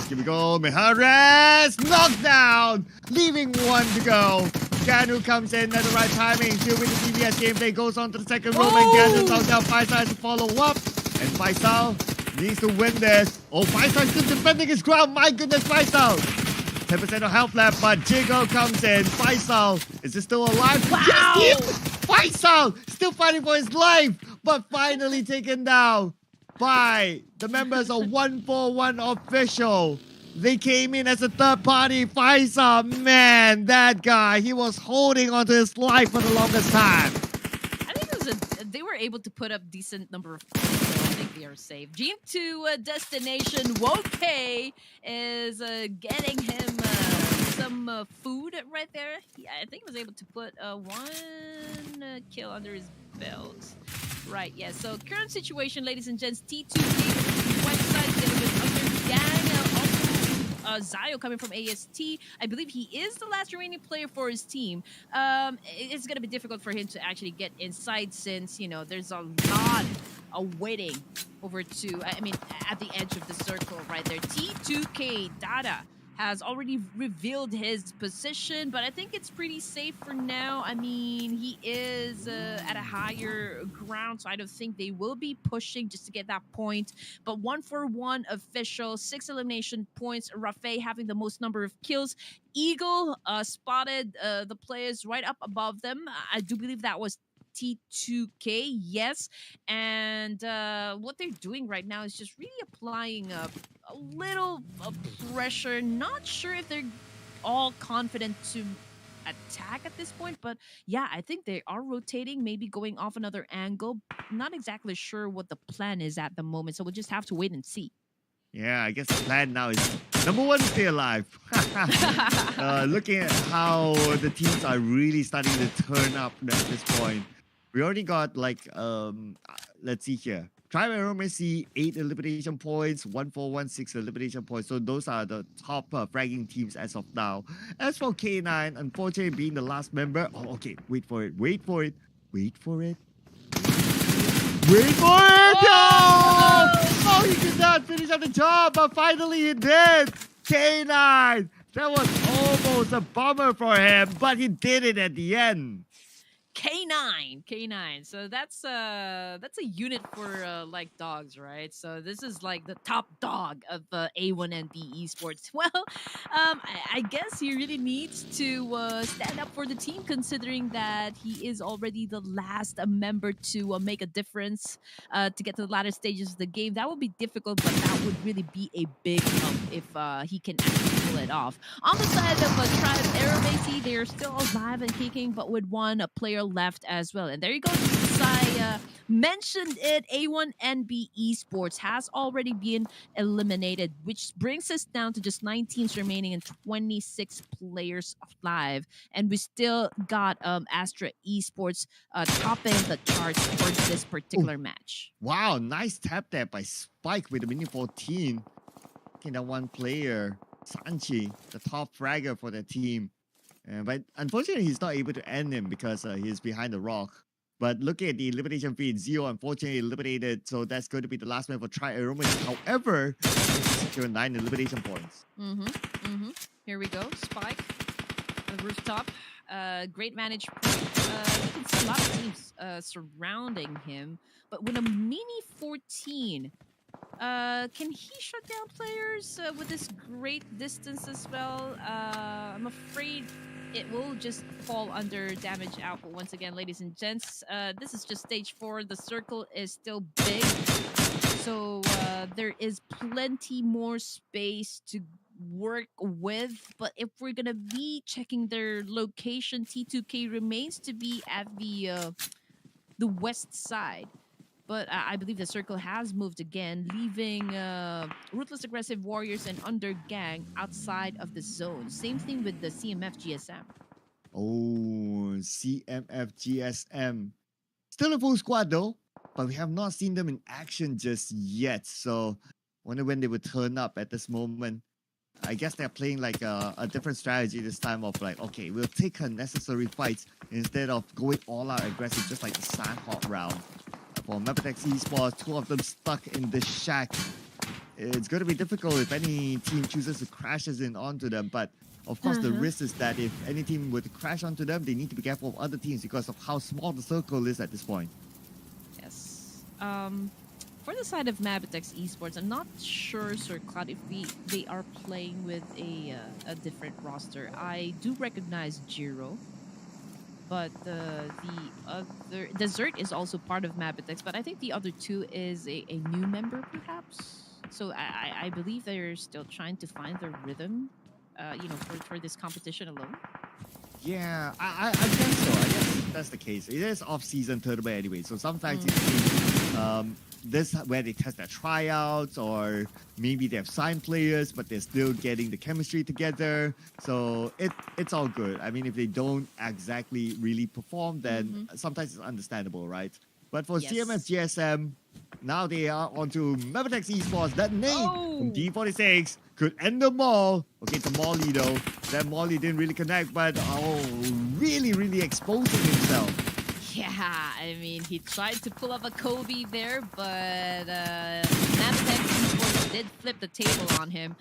Here we go. Mihares knockdown, leaving one to go. Ganu comes in at the right timing. Still with the DBS gameplay, goes on to the second room, and Ganu knocks down Faisal to follow up. And Faisal needs to win this. Oh, Faisal still defending his ground. My goodness, Faisal. 10% of health left, but Jigo comes in. Faisal, is this still alive? Wow! Yes, Faisal still fighting for his life, but finally taken down by the members of 141 Official. They came in as a third party. Faisal, man, that guy, he was holding onto his life for the longest time. I think it was they were able to put up decent number of points, so I think they are safe. Dream to destination. Woke is getting him some food right there. Yeah, I think he was able to put one kill under his belt. Right, yeah. So current situation, ladies and gents, T2K white side getting with under gang. Zio coming from AST. I believe he is the last remaining player for his team. It's going to be difficult for him to actually get inside since, you know, there's a lot of waiting over to, I mean, at the edge of the circle right there. T2K Dada has already revealed his position, but I think it's pretty safe for now. I mean, he is at a higher ground, so I don't think they will be pushing just to get that point. But 141 Official, 6 elimination points. Rafe having the most number of kills. Eagle spotted the players right up above them. I do believe that was T2K, yes. And what they're doing right now is just really applying a little pressure. Not sure if they're all confident to attack at this point, but yeah, I think they are rotating, maybe going off another angle. Not exactly sure what the plan is at the moment, so we'll just have to wait and see. Yeah, I guess the plan now is number one, stay alive. Looking at how the teams are really starting to turn up at this point. We already got like let's see here. Tri see 8 elimination points, 1416 elimination points. So those are the top fragging teams as of now. As for K9, unfortunately being the last member. Oh, okay. Wait for it. Wait for it. Wait for it. Wait for it! Oh, No! Oh, he could not finish up the job, but finally he did! K9! That was almost a bummer for him, but he did it at the end. K9. So that's a unit for like dogs, right? So this is like the top dog of A1NB esports. Well, I guess he really needs to stand up for the team, considering that he is already the last member to make a difference to get to the latter stages of the game. That would be difficult, but that would really be a big help if he can actually pull it off. On the side of Tribe Aerobase, they're still alive and kicking, but with one player left as well. And there you go. I mentioned it. A1NB Esports has already been eliminated, which brings us down to just 9 teams remaining and 26 players live. And we still got Astra Esports topping the charts for this particular match. Wow, nice tap there by Spike with the mini 14. Taking that one player, Sanchi, the top fragger for the team. But unfortunately, he's not able to end him because he's behind the rock. But looking at the elimination feed, Zio unfortunately eliminated, so that's going to be the last man for Tri Aromas. However, secure 9 elimination points. Here we go. Spike on the rooftop. Great managed point. You can see a lot of teams surrounding him. But with a mini 14, can he shut down players with this great distance as well? I'm afraid it will just fall under damage output once again, ladies and gents. This is just stage 4. The circle is still big. So there is plenty more space to work with. But if we're going to be checking their location, T2K remains to be at the west side. But I believe the circle has moved again, leaving Ruthless Aggressive Warriors and Under Gang outside of the zone. Same thing with the CMF GSM. Oh, CMF GSM. Still a full squad though, but we have not seen them in action just yet. So wonder when they would turn up at this moment. I guess they're playing like a different strategy this time of like, okay, we'll take unnecessary fights instead of going all out aggressive just like the Sandhawk round. For Mapatex Esports, 2 of them stuck in the shack. It's going to be difficult if any team chooses to crash in onto them. But of course, the risk is that if any team were to crash onto them, they need to be careful of other teams because of how small the circle is at this point. Yes. For the side of Mapatex Esports, I'm not sure, Sir Cloud, if they are playing with a different roster. I do recognize Jiro. But the other Desert is also part of Mapatex, but I think the other 2 is a new member perhaps. So I believe they're still trying to find their rhythm, for this competition alone. Yeah, I guess so. I guess that's the case. It is off-season tournament anyway, so sometimes you see this where they test their tryouts, or maybe they have signed players, but they're still getting the chemistry together. So it's all good. I mean, if they don't exactly really perform, then sometimes it's understandable, right? But for CMS GSM, now they are onto Mapatex Esports. That nade from D46 could end them all. Okay, it's a Molly though. That Molly didn't really connect, but really exposing himself. Yeah, I mean, he tried to pull up a Kobe there, but Mapatex Esports did flip the table on him,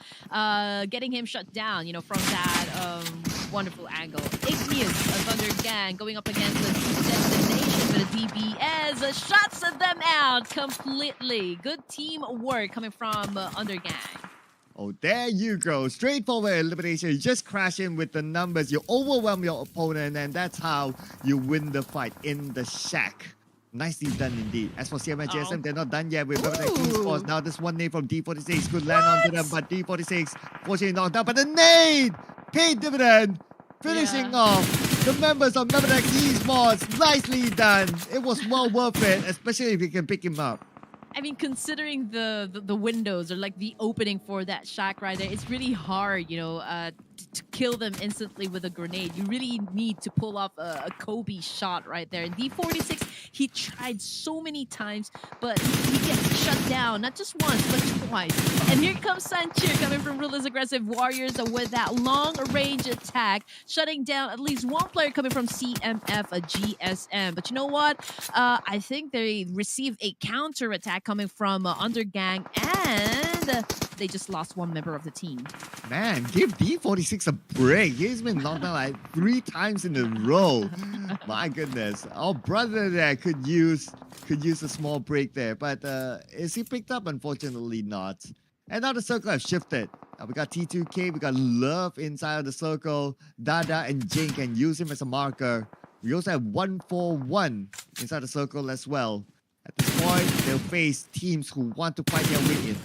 getting him shut down, from that wonderful angle. Igneous of Thunder Gang going up against the Destination with a DBS, shuts them out completely. Good teamwork coming from Under Gang. Oh, there you go. Straightforward elimination. You just crash in with the numbers. You overwhelm your opponent, and that's how you win the fight in the shack. Nicely done indeed. As for CMS GSM, they're not done yet with Mapatex Esports. Now this one nade from D46 could land onto them, but D46 fortunately knocked out. But the nade paid dividend, finishing off the members of Mapatex Esports. Nicely done. It was well worth it, especially if you can pick him up. I mean, considering the windows or like the opening for that shack right there, it's really hard, to kill them instantly with a grenade. You really need to pull off a Kobe shot right there. And D46, he tried so many times, but he gets shut down, not just once, but twice. And here comes Sanchir coming from Ruthless Aggressive Warriors with that long range attack, shutting down at least one player coming from CMF, a GSM. But you know what? I think they received a counter attack coming from Undergang, and they just lost one member of the team. Man, give D46 a break. He's been knocked out like 3 times in a row. My goodness. Our brother there could use a small break there. But is he picked up? Unfortunately not. And now the circle have shifted. We got T2K, we got Love inside of the circle. Dada and Jane can use him as a marker. We also have 141 inside the circle as well. At this point, they'll face teams who want to fight their way in.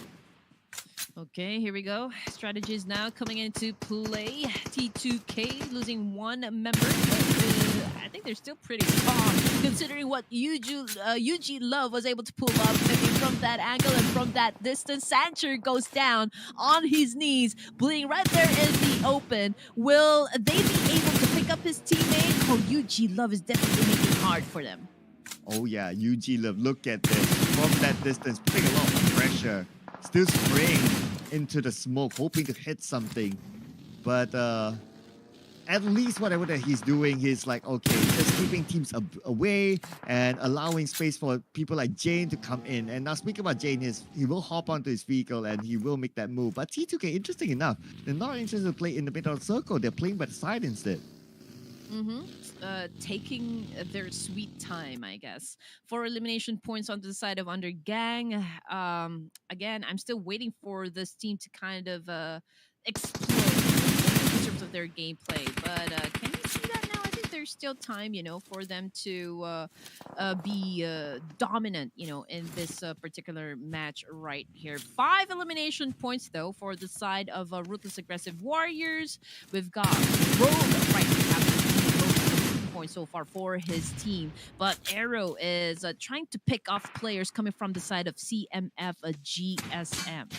Okay, here we go. Strategies now coming into play. T2K losing one member. I think they're still pretty strong considering what UG Love was able to pull up. I mean, from that angle and from that distance. Sancher goes down on his knees, bleeding right there in the open. Will they be able to pick up his teammate? Oh, UG Love is definitely making it hard for them. Oh yeah, UG Love, look at this. From that distance, putting a lot of pressure. Still spraying into the smoke, hoping to hit something. But at least whatever that he's doing, he's like, okay, just keeping teams away and allowing space for people like Jane to come in. And now speaking about Jane, he will hop onto his vehicle and he will make that move. But T2K, interesting enough, they're not interested to play in the middle of the circle. They're playing by the side instead. Taking their sweet time, I guess. For elimination points on the side of Undergang, again, I'm still waiting for this team to kind of explode in terms of their gameplay. But can you see that now? I think there's still time, for them to be dominant, in this particular match right here. 5 elimination points, though, for the side of Ruthless Aggressive Warriors. We've got Rogue right here points so far for his team, but Arrow is trying to pick off players coming from the side of CMF, a GSM.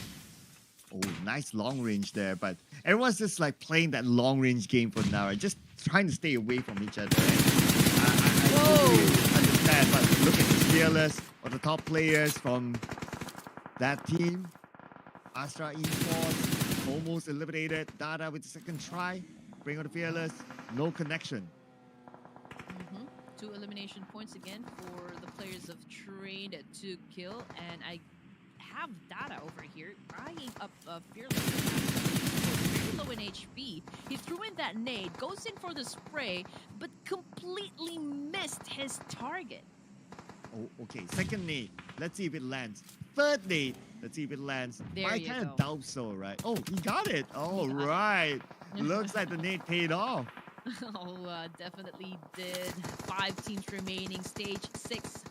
Oh, nice long range there, but everyone's just like playing that long range game for now, right? Just trying to stay away from each other. I totally understand, but look at the Fearless or the top players from that team. Astra Esports almost eliminated. Dada with the second try. Bring on the Fearless. No connection. 2 elimination points again for the players of Trained to Kill, and I have Dada over here eyeing up Fearless. Very low in HP. He threw in that nade, goes in for the spray, but completely missed his target. Oh, okay. Second nade. Let's see if it lands. Third nade. Let's see if it lands. I kind of doubt so, right? Oh, he got it. All right. Looks like the nade paid off. Definitely did. 5 teams remaining. Stage 6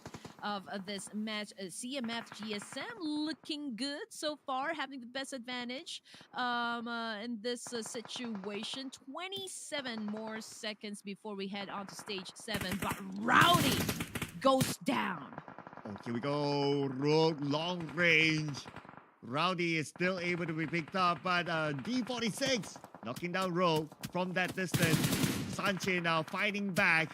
of this match. CMF GSM looking good so far, having the best advantage in this situation. 27 more seconds before we head on to stage 7. But Rowdy goes down. Okay, we go. Rogue long range. Rowdy is still able to be picked up, but D46 knocking down Rogue from that distance. Sanche now fighting back,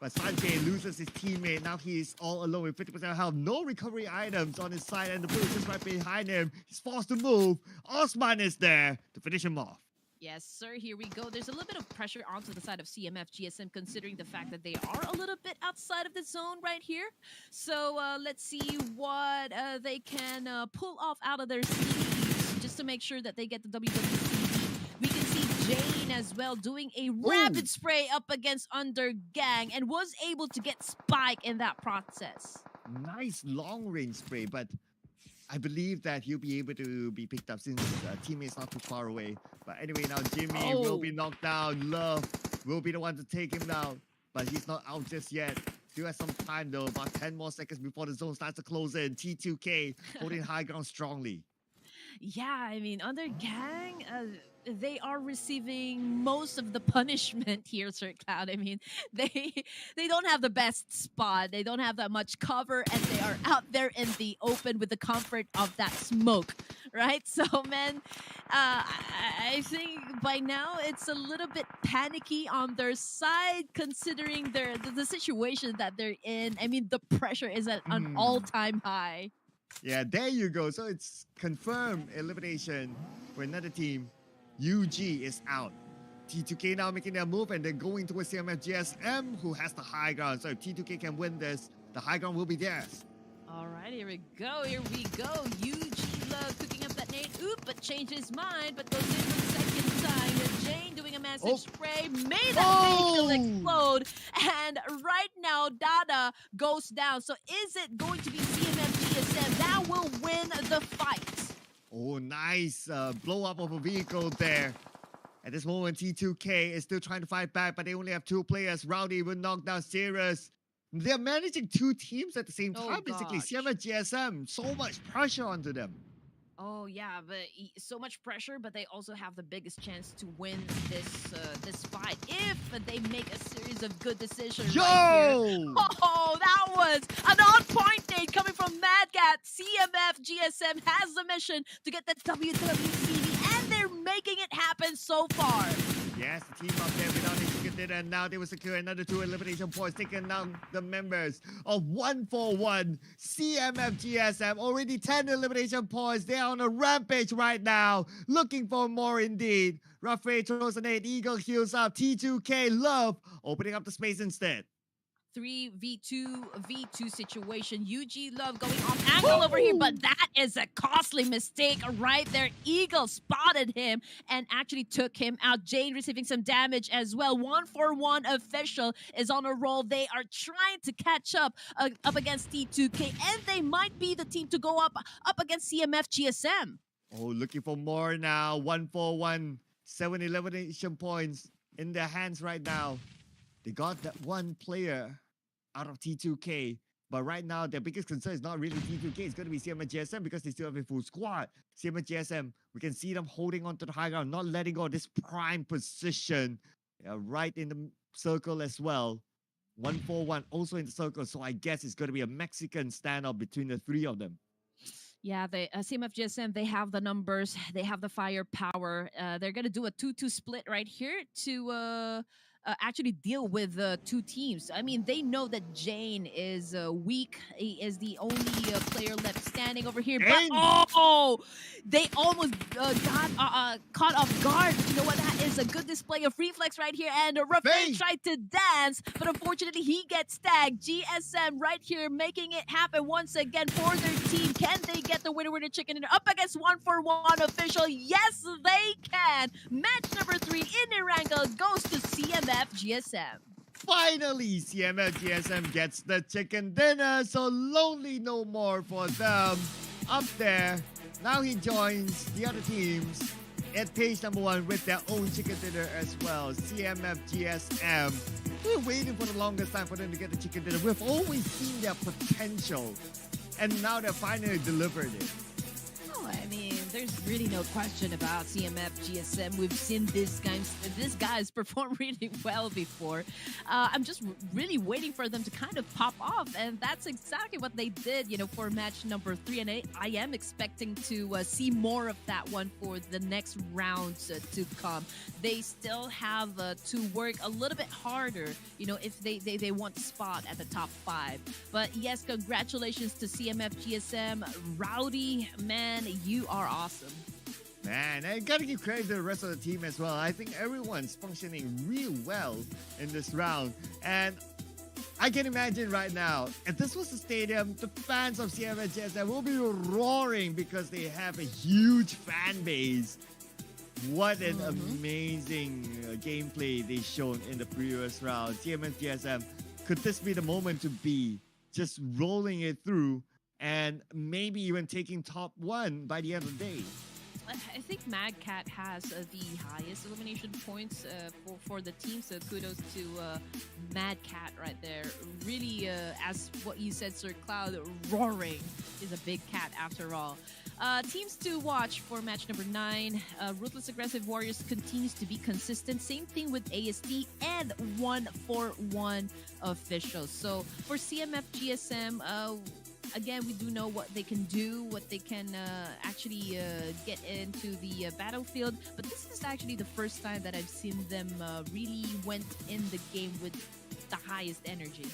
but Sanche loses his teammate. Now he is all alone with 50% health. No recovery items on his side, and the blue is just right behind him. He's forced to move. Osman is there to finish him off. Yes, sir. Here we go. There's a little bit of pressure onto the side of CMF GSM, considering the fact that they are a little bit outside of the zone right here. So let's see what they can pull off out of their sleeves just to make sure that they get the WWC. We can see Jane as well doing a rapid spray up against Undergang and was able to get Spike in that process. Nice long range spray, but I believe that he'll be able to be picked up since teammate's not too far away. But anyway, now Jimmy will be knocked down. Love will be the one to take him down. But he's not out just yet. Still has some time though, about 10 more seconds before the zone starts to close in. T2K holding high ground strongly. Yeah, I mean, Undergang, they are receiving most of the punishment here, Sir Cloud. I mean, they they don't have the best spot. They don't have that much cover, and they are out there in the open with the comfort of that smoke, right? So, man, I think by now it's a little bit panicky on their side, considering the situation that they're in. I mean, the pressure is at an Mhm. all-time high. Yeah, there you go. So it's confirmed elimination for another team. UG is out. T2K now making their move and they're going towards CMF GSM, who has the high ground. So if T2K can win this, the high ground will be theirs. All right, here we go. Here we go. UG Love cooking up that nade. Oop, but changed his mind, but goes in for the second time. And Jane doing a massive Oh. spray. Made that facial Oh! explode. And right now, Dada goes down. So is it going to be CMF GSM that will win the fight? Oh, nice blow up of a vehicle there. At this moment, T2K is still trying to fight back, but they only have two players. Rowdy will knock down Sirius. They're managing two teams at the same Oh, time, basically. gosh. CMF GSM, so much pressure onto them. Oh yeah, but so much pressure, but they also have the biggest chance to win this fight if they make a series of good decisions right here. Yo! Oh, that was an on-point nade coming from Madcat. CMF GSM has the mission to get the WWCV, and they're making it happen so far. Yes, the team up there without a chicken dinner, and now they will secure another 2 elimination points, taking down the members of 141 CMF GSM. Already 10 elimination points. They are on a rampage right now, looking for more indeed. Rafael throws an 8, Eagle heals up, T2K Love opening up the space instead. 3v2 situation. UG Love going off angle over here, but that is a costly mistake right there. Eagle spotted him and actually took him out. Jane receiving some damage as well. 141 official is on a roll. They are trying to catch up against T2K, and they might be the team to go up against CMF GSM. Oh, looking for more now. 141, 7 elimination points in their hands right now. They got that one player out of T2K. But right now, their biggest concern is not really T2K. It's going to be CMF GSM because they still have a full squad. CMF GSM, we can see them holding on to the high ground, not letting go of this prime position. Right in the circle as well. 141 also in the circle. So I guess it's going to be a Mexican standoff between the three of them. Yeah, the CMF GSM, they have the numbers, they have the firepower. They're going to do a 2-2 split right here to actually deal with two teams. I mean, they know that Jane is weak. He is the only player left standing over here. But oh, they almost got caught off guard. You know what? That is a good display of reflex right here. And Rafael tried to dance, but unfortunately he gets tagged. GSM right here making it happen once again for their team. Can they get the winner chicken dinner up against 141 official? Yes, they can. Match number 3 in Erangel goes to CMF GSM. Finally, CMF GSM gets the chicken dinner, so lonely no more for them. Up there, now he joins the other teams at page number 1 with their own chicken dinner as well. CMF GSM. We're waiting for the longest time for them to get the chicken dinner. We've always seen their potential, and now they're finally delivered it. Oh, I mean, there's really no question about CMF GSM. We've seen this guys perform really well before. I'm just really waiting for them to kind of pop off, and that's exactly what they did, you know, for match number 3. And I am expecting to see more of that one for the next rounds to come. They still have to work a little bit harder, you know, if they want to spot at the top 5. But yes, congratulations to CMF GSM. Rowdy, man, you are awesome. Man, I gotta give credit to the rest of the team as well. I think everyone's functioning real well in this round. And I can imagine right now, if this was the stadium, the fans of CMF GSM will be roaring because they have a huge fan base. What an amazing gameplay they shown in the previous round. CMF GSM, could this be the moment to be just rolling it through and maybe even taking top 1 by the end of the day? I think Mad Cat has the highest elimination points for the team. So kudos to Mad Cat right there. Really, as what you said, Sir Cloud, roaring is a big cat after all. Teams to watch for match number 9. Ruthless Aggressive Warriors continues to be consistent. Same thing with AST and 141 officials. So for CMF GSM, again, we do know what they can do, what they can actually get into the battlefield. But this is actually the first time that I've seen them really went in the game with the highest energy.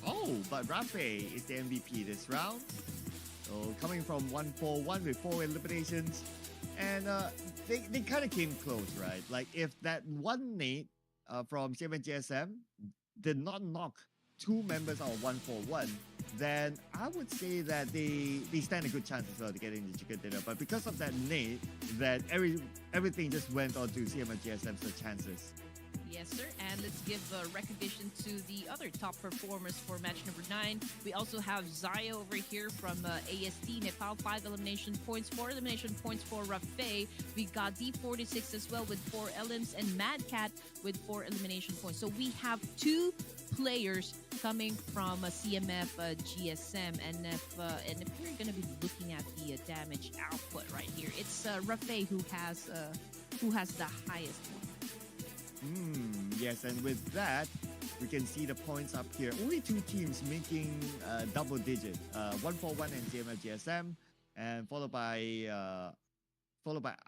Oh, but Rafe is the MVP this round. So coming from 1-4-1 with 4 eliminations. And they kind of came close, right? Like if that one nade from CMNGSM did not knock 2 members out of 1-4-1, then I would say that they stand a good chance as well to get in the chicken dinner. But because of that nade, that everything just went on to CMNGSM's chances. Yes, sir. And let's give recognition to the other top performers for match number 9. We also have Zaya over here from AST, Nepal, 5 elimination points, 4 elimination points for Rafe. We got D46 as well with 4 elims, and Mad Cat with 4 elimination points. So we have 2 players coming from CMF GSM, and if we're going to be looking at the damage output right here, it's Rafe who has the highest one. Yes, and with that, we can see the points up here. Only 2 teams making double digit. 141 and CMF GSM, and followed by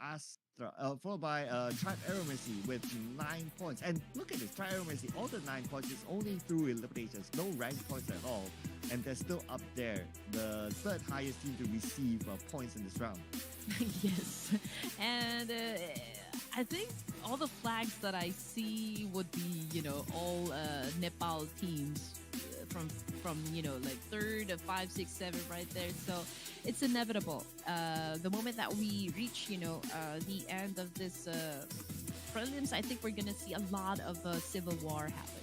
Astra, followed by Tribe Aeromacy with 9 points. And look at this, Tribe Aeromacy, all the 9 points is only through eliminations, no rank points at all, and they're still up there, the 3rd highest team to receive points in this round. Yes, and I think all the flags that I see would be, all Nepal teams from like 3rd to 5, 6, 7 right there. So it's inevitable. The moment that we reach, the end of this prelims, I think we're gonna see a lot of civil war happen.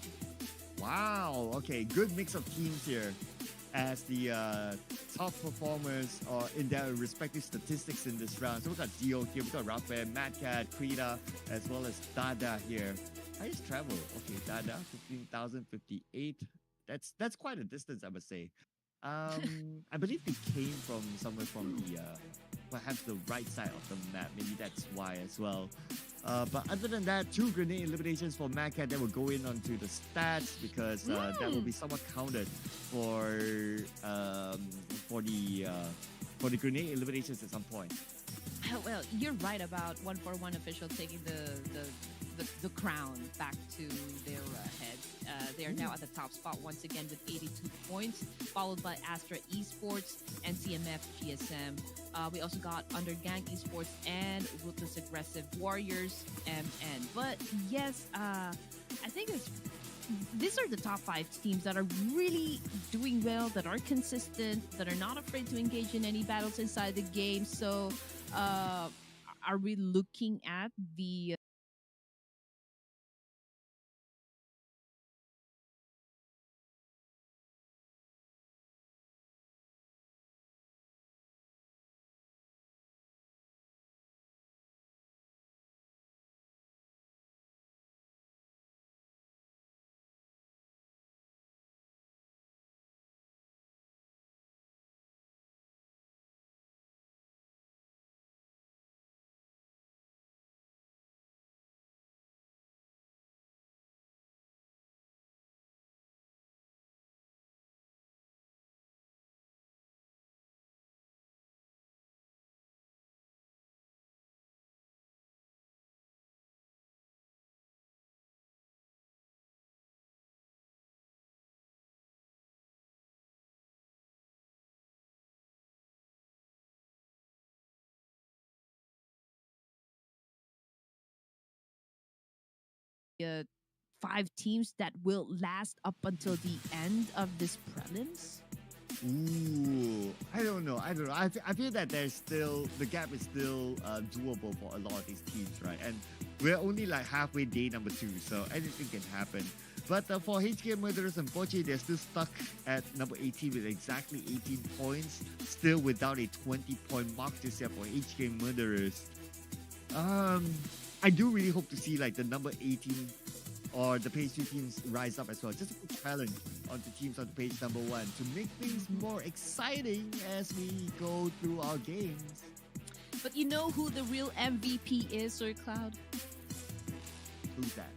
Wow. Okay, good mix of teams here, as the top performers are in their respective statistics in this round. So we got Zio here, we got Rafael, Mad Cat, Krita, as well as Dada here. Highest travel. Okay, Dada, 15,058. That's quite a distance, I must say. I believe they came from somewhere from the perhaps the right side of the map. Maybe that's why as well. But other than that, 2 grenade eliminations for Mad Cat that will go in onto the stats, because that will be somewhat counted for the grenade eliminations at some point. Well, you're right about 141 official taking the crown back to their heads. They are now at the top spot once again with 82 points, followed by Astra Esports and CMF GSM. We also got Undergang Esports and Ruthless Aggressive Warriors MN. But yes, I think these are the top 5 teams that are really doing well, that are consistent, that are not afraid to engage in any battles inside the game. So are we looking at the uh, 5 teams that will last up until the end of this prelims? Ooh, I don't know. I feel that the gap is still doable for a lot of these teams, right? And we're only like halfway day number 2, so anything can happen. But for HK Murderers, unfortunately, they're still stuck at number 18 with exactly 18 points, still without a 20-point mark this year for HK Murderers. I do really hope to see like the number 18 or the page 2 teams rise up as well. Just a quick challenge on the teams on the page number 1 to make things more exciting as we go through our games. But you know who the real MVP is, Sir Cloud? Who's that?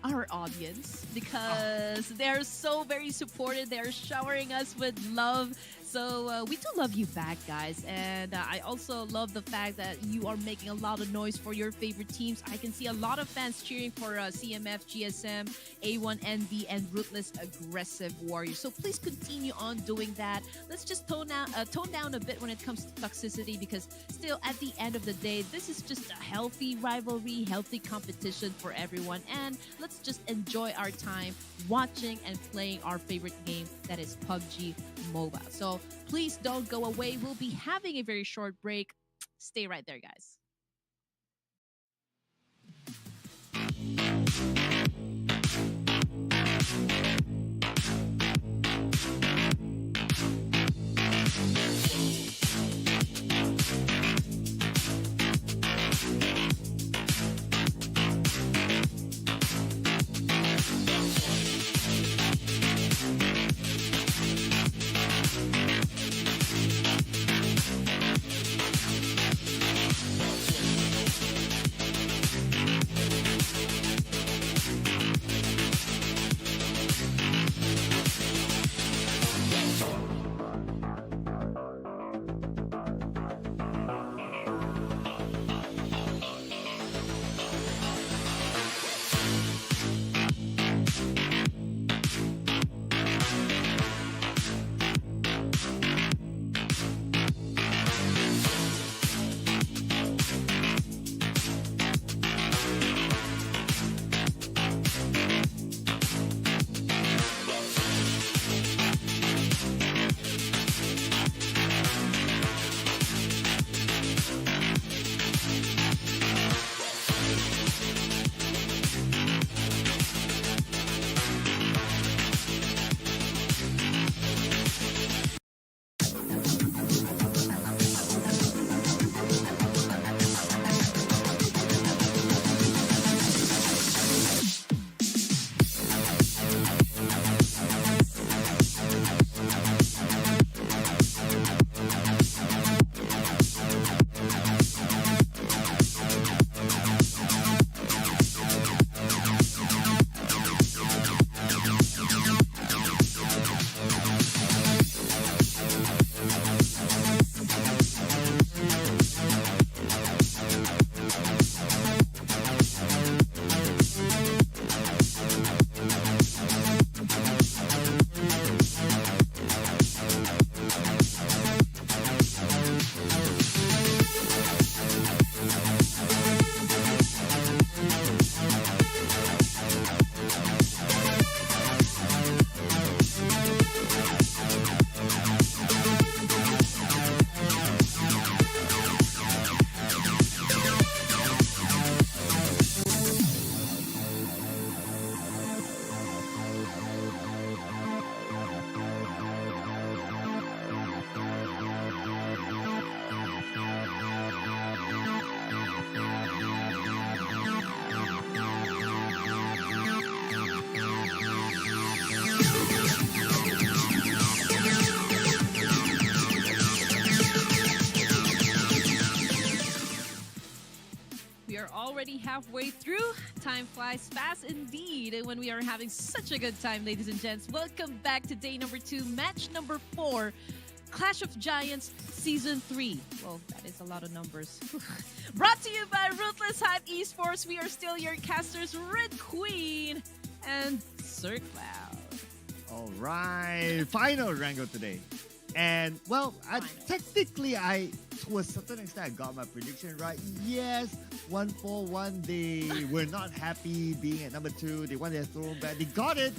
Our audience, because they're so very supportive. They're showering us with love. So we do love you back, guys. And I also love the fact that you are making a lot of noise for your favorite teams. I can see a lot of fans cheering for CMF, GSM, A1NV, and Ruthless Aggressive Warriors. So please continue on doing that. Let's just tone down a bit when it comes to toxicity, because still, at the end of the day, this is just a healthy rivalry, healthy competition for everyone. And let's just enjoy our time watching and playing our favorite game, that is PUBG Mobile. So please don't go away. We'll be having a very short break. Stay right there, guys. Already halfway through. Time flies fast indeed when we are having such a good time, ladies and gents. Welcome back to day number 2, match number 4, Clash of Giants Season 3. Well, that is a lot of numbers. Brought to you by Ruthless Hype Esports. We are still your casters, Red Queen and Sir Cloud. All right, final Rango today. And well, technically, to a certain extent, I got my prediction right. Yes, 1-4-1. They were not happy being at number 2. They wanted their throne back. They got it,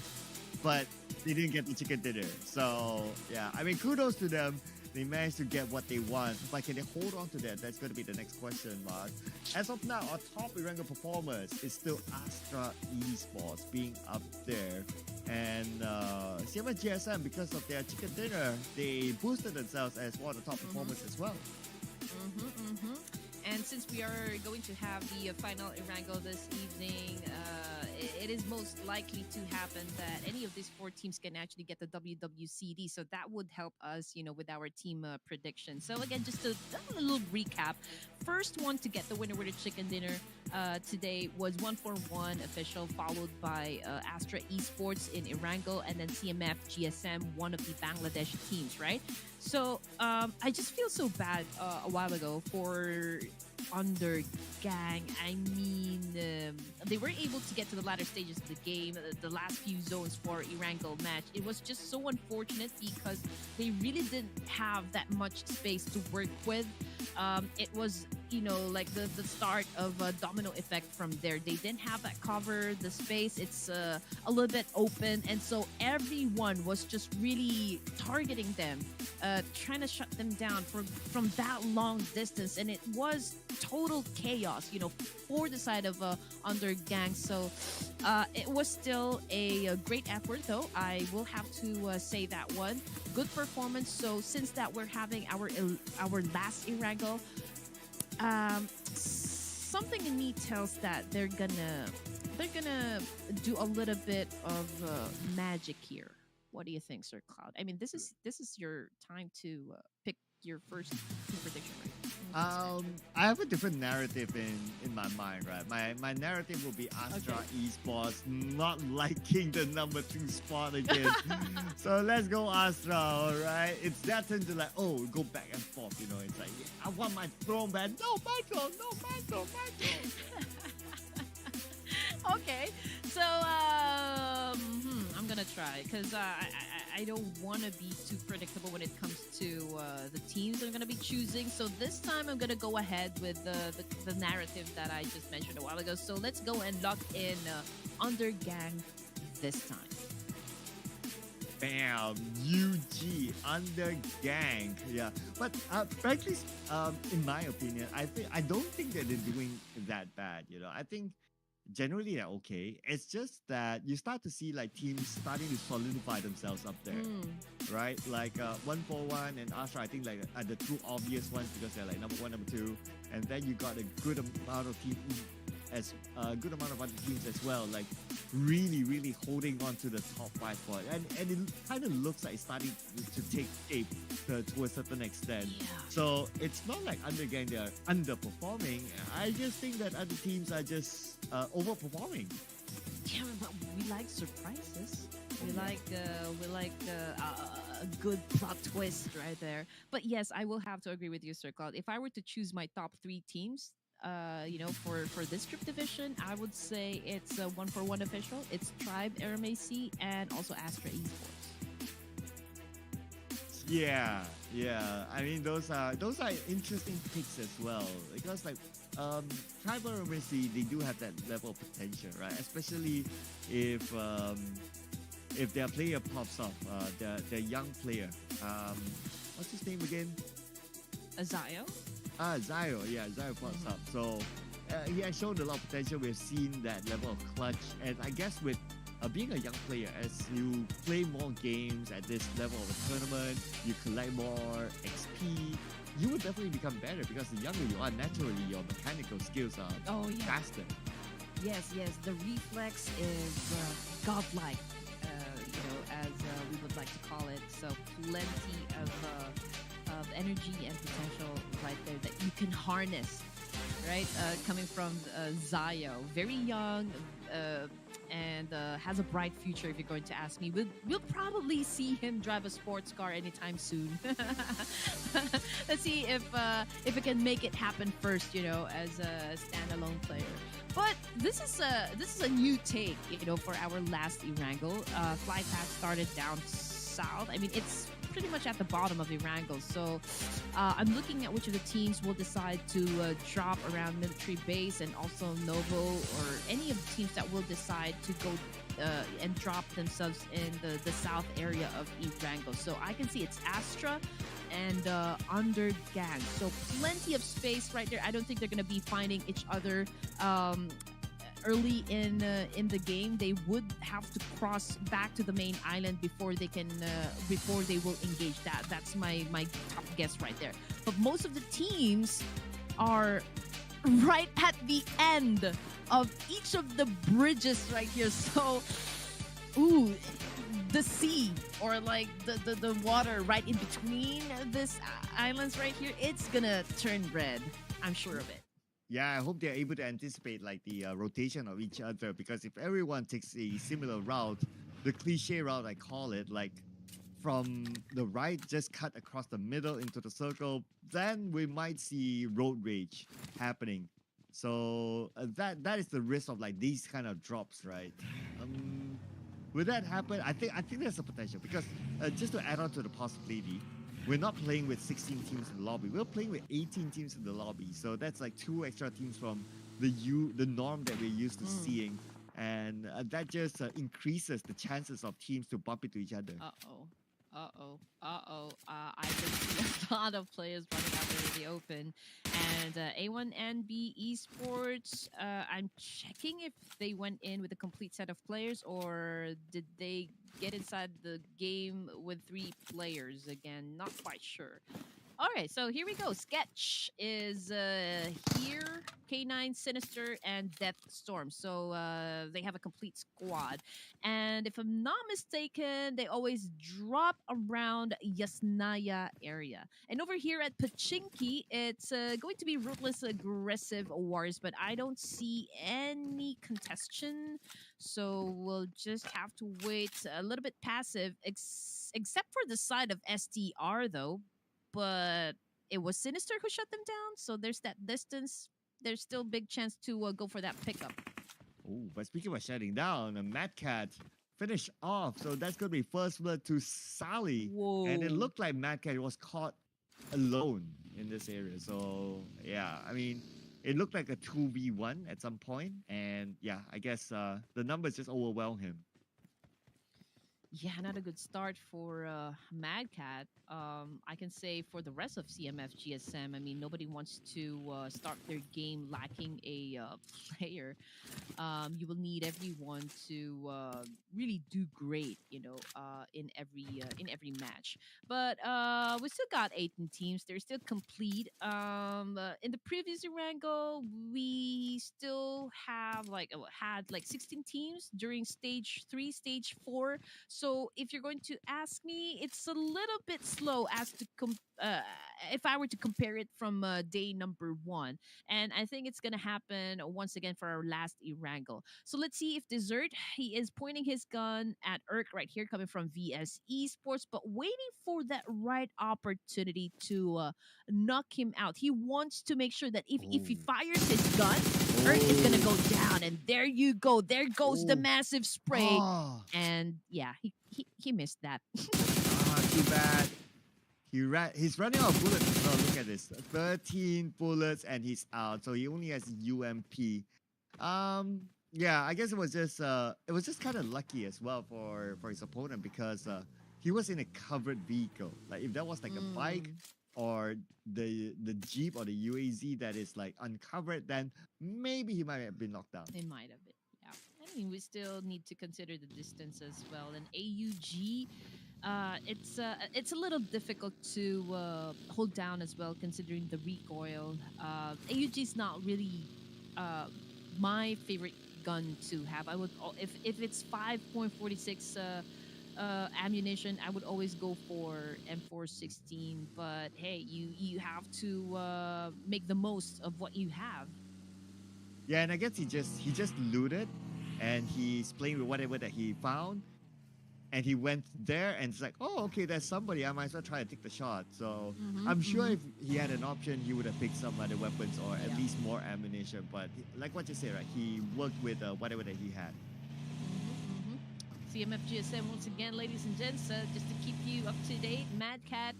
but they didn't get the chicken dinner. So yeah, I mean, kudos to them. They managed to get what they want, but can they hold on to that? That's going to be the next question mark. As of now, our top Erangel performers is still Astra Esports being up there. And same as GSM, because of their chicken dinner, they boosted themselves as one of the top performers as well. And since we are going to have the final Erangel this evening, it is most likely to happen that any of these four teams can actually get the WWCD. So that would help us, with our team prediction. So again, just a little recap. First one to get the winner with a chicken dinner today was 141 official, followed by Astra Esports in Erangel, and then CMF GSM, one of the Bangladesh teams, right? So I just feel so bad a while ago for Under Gang. I mean, they were able to get to the latter stages of the game, the last few zones for Erangel match. It was just so unfortunate because they really didn't have that much space to work with. It was, like the start of a domino effect from there. They didn't have that cover, the space, it's a little bit open. And so everyone was just really targeting them, trying to shut them down from that long distance. And it was total chaos, for the side of Under Gang. So it was still a great effort, though. I will have to say that one. Good performance. So since that we're having our last Erangel, something in me tells that they're gonna do a little bit of magic here. What do you think, Sir Cloud? I mean, this is your time to pick your first team prediction, right? I have a different narrative in my mind, right? My narrative will be Astra Esports not liking the number 2 spot again. So let's go Astra, all right? It's that turn to go back and forth, It's like, I want my throne back. No, my throne, no, my throne, my throne. Okay, so I'm gonna try because I don't want to be too predictable when it comes to the teams I'm gonna be choosing. So this time I'm gonna go ahead with the narrative that I just mentioned a while ago. So let's go and lock in Under Gang this time. Bam, UG Under Gang, yeah. But frankly, in my opinion, I don't think that they're doing that bad. I think generally they're okay. It's just that you start to see teams starting to solidify themselves up there, right? Like 141 and Astra, I think are the two obvious ones because they're number 1, number 2, and then you got a good amount of good amount of other teams as well, really holding on to the top 5 spot, and it kind of looks like it's starting to take shape to a certain extent. Yeah. So it's not like Undergang they're underperforming. I just think that other teams are just overperforming. Yeah, but we like surprises. We like a good plot twist right there. But yes, I will have to agree with you, Sir Cloud. If I were to choose my top 3 teams, for this group division, I would say it's 141 official, it's Tribe, RMAC, and also Astra Esports. Yeah. I mean, those are interesting picks as well because Tribe RMAC, they do have that level of potential, right? Especially if their player pops up, their young player. What's his name again? Azayo? Zayo, yeah, Zayo pops up. So he has shown a lot of potential. We've seen that level of clutch, and I guess with being a young player, as you play more games at this level of a tournament, you collect more XP, you will definitely become better because the younger you are, naturally your mechanical skills are faster. Yes, the reflex is godlike, as we would like to call it. So plenty of energy and potential right there that you can harness, right? Coming from Zayo, very young and has a bright future. If you're going to ask me, we'll probably see him drive a sports car anytime soon. Let's see if it can make it happen first, as a standalone player. But this is a new take, for our last Erangel. Fly path started down south. I mean, it's pretty much at the bottom of Erangel. So I'm looking at which of the teams will decide to drop around military base, and also Novo, or any of the teams that will decide to go and drop themselves in the south area of Erangel. So I can see it's Astra and under gang. So plenty of space right there. I don't think they're going to be finding each other early in the game. They would have to cross back to the main island before they can before they will engage. That's my top guess right there. But most of the teams are right at the end of each of the bridges right here. So, ooh, the sea, or like the water right in between this islands right here, it's gonna turn red. I'm sure of it. Yeah, I hope they're able to anticipate like the rotation of each other, because if everyone takes a similar route, the cliche route I call it, like from the right just cut across the middle into the circle, then we might see road rage happening. So that is the risk of like these kind of drops, right? Will that happen? I think there's a potential, because just to add on to the possibility, we're not playing with 16 teams in the lobby. We're playing with 18 teams in the lobby. So that's like 2 extra teams from the norm that we're used to seeing. And that just increases the chances of teams to bump into each other. I can see a lot of players running out there in the open. And A1NB Esports, I'm checking if they went in with a complete set of players, or did they get inside the game with 3 players again? Not quite sure. All right, so here we go. Sketch is here, K9, Sinister, and Death Storm. So they have a complete squad. And if I'm not mistaken, they always drop around Yasnaya area. And over here at Pachinki, it's going to be ruthless, aggressive wars, but I don't see any contestation. So we'll just have to wait a little bit passive, except for the side of STR, though. But it was Sinister who shut them down, so there's that distance. There's still big chance to go for that pickup. Oh, but speaking of shutting down, Mad Cat finished off. So that's going to be first blood to Sally. Whoa. And it looked like Mad Cat was caught alone in this area. So, yeah, I mean, it looked like a 2v1 at some point. And yeah, I guess the numbers just overwhelm him. Yeah, not a good start for Mad Cat. I can say for the rest of CMF GSM, I mean, nobody wants to start their game lacking a player. You will need everyone to really do great, in every match. But we still got 18 teams. They're still complete. In the previous Erangel, we still have had like 16 teams during stage 3, stage 4. So if you're going to ask me, it's a little bit slow as to if I were to compare it from day number 1. And I think it's gonna happen once again for our last Erangel. So let's see if Desert, he is pointing his gun at Urk right here, coming from VS Esports, but waiting for that right opportunity to knock him out. He wants to make sure that if he fires his gun, Urk is gonna go down, and there you go. There goes the massive spray, and yeah, he missed that. Too bad. He's running out of bullets as well. Look at this. 13 bullets and he's out. So he only has UMP. Yeah, I guess it was just kind of lucky as well for his opponent, because he was in a covered vehicle. Like if that was like a bike or the Jeep or the UAZ that is like uncovered, then maybe he might have been knocked down. It might have been, yeah. I mean, we still need to consider the distance as well. And AUG, it's a little difficult to hold down as well, considering the recoil. AUG is not really my favorite gun to have. I would, if it's 5.46 ammunition, I would always go for M416. But hey, you have to make the most of what you have. Yeah, and I guess he just looted, and he's playing with whatever that he found. And he went there, and it's like, oh, okay, there's somebody. I might as well try to take the shot. So I'm sure if he had an option, he would have picked some other weapons or at least more ammunition. But like what you say, right? He worked with whatever that he had. CMF GSM once again, ladies and gents. Just to keep you up to date, Mad Cat